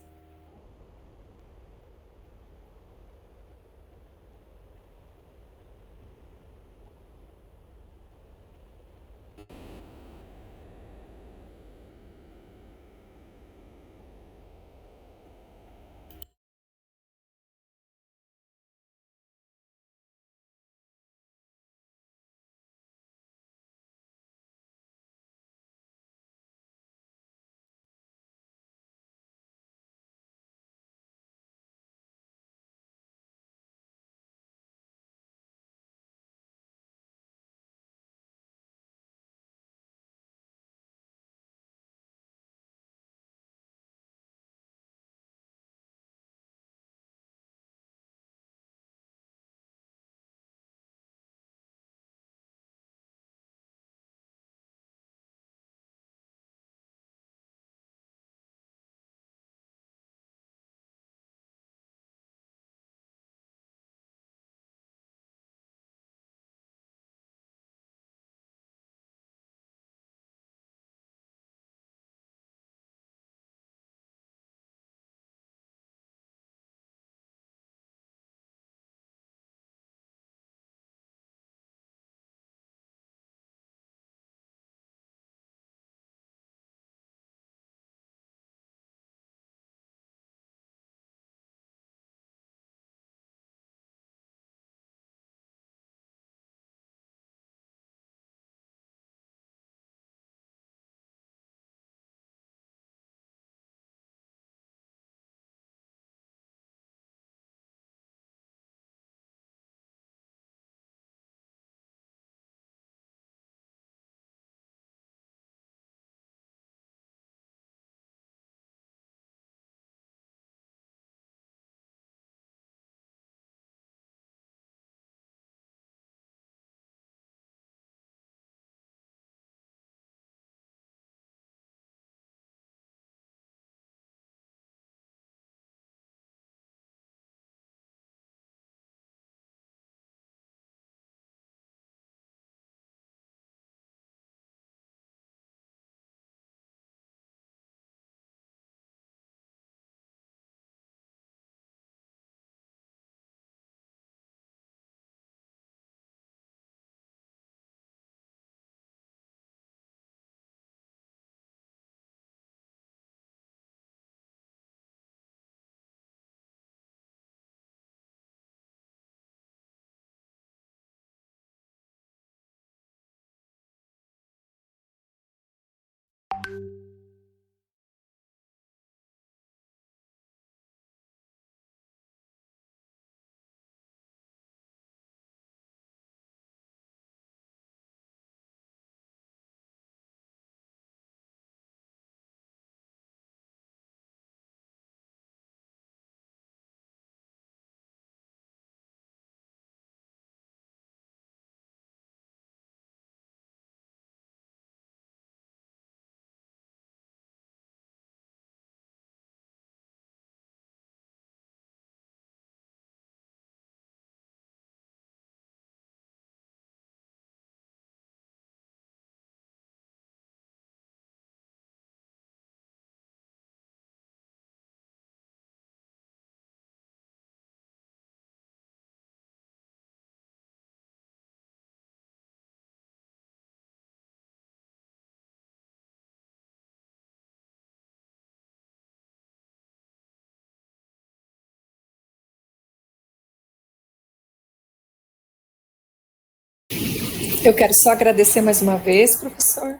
Eu quero só agradecer mais uma vez, professor,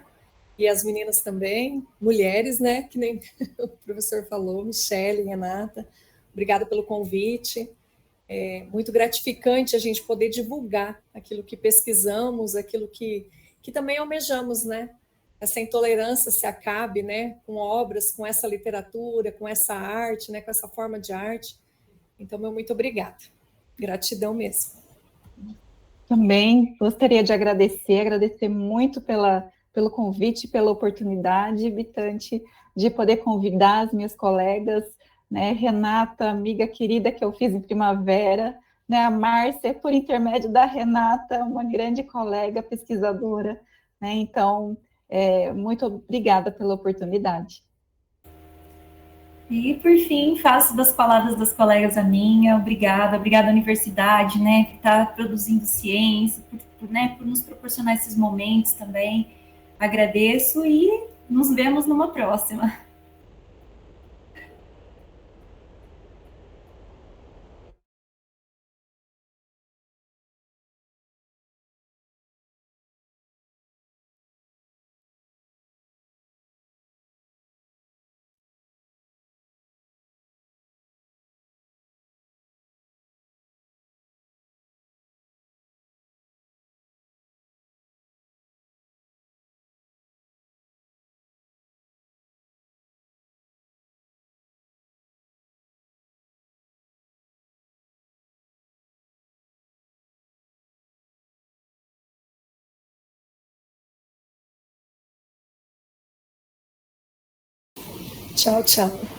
e as meninas também, mulheres, né, que nem o professor falou, Michele, Renata, obrigada pelo convite. É muito gratificante a gente poder divulgar aquilo que pesquisamos, aquilo que também almejamos, né? Essa intolerância se acabe, né? Com obras, com essa literatura, com essa arte, né? Com essa forma de arte. Então, meu muito obrigada. Gratidão mesmo. Também gostaria de agradecer muito pelo convite, pela oportunidade, Bitante, de poder convidar as minhas colegas, né, Renata, amiga querida que eu fiz em primavera, né, a Márcia, por intermédio da Renata, uma grande colega pesquisadora, né, então, muito obrigada pela oportunidade. E, por fim, faço das palavras das colegas a minha. Obrigada à universidade, né, que está produzindo ciência, por nos proporcionar esses momentos também. Agradeço e nos vemos numa próxima. Tchau, tchau.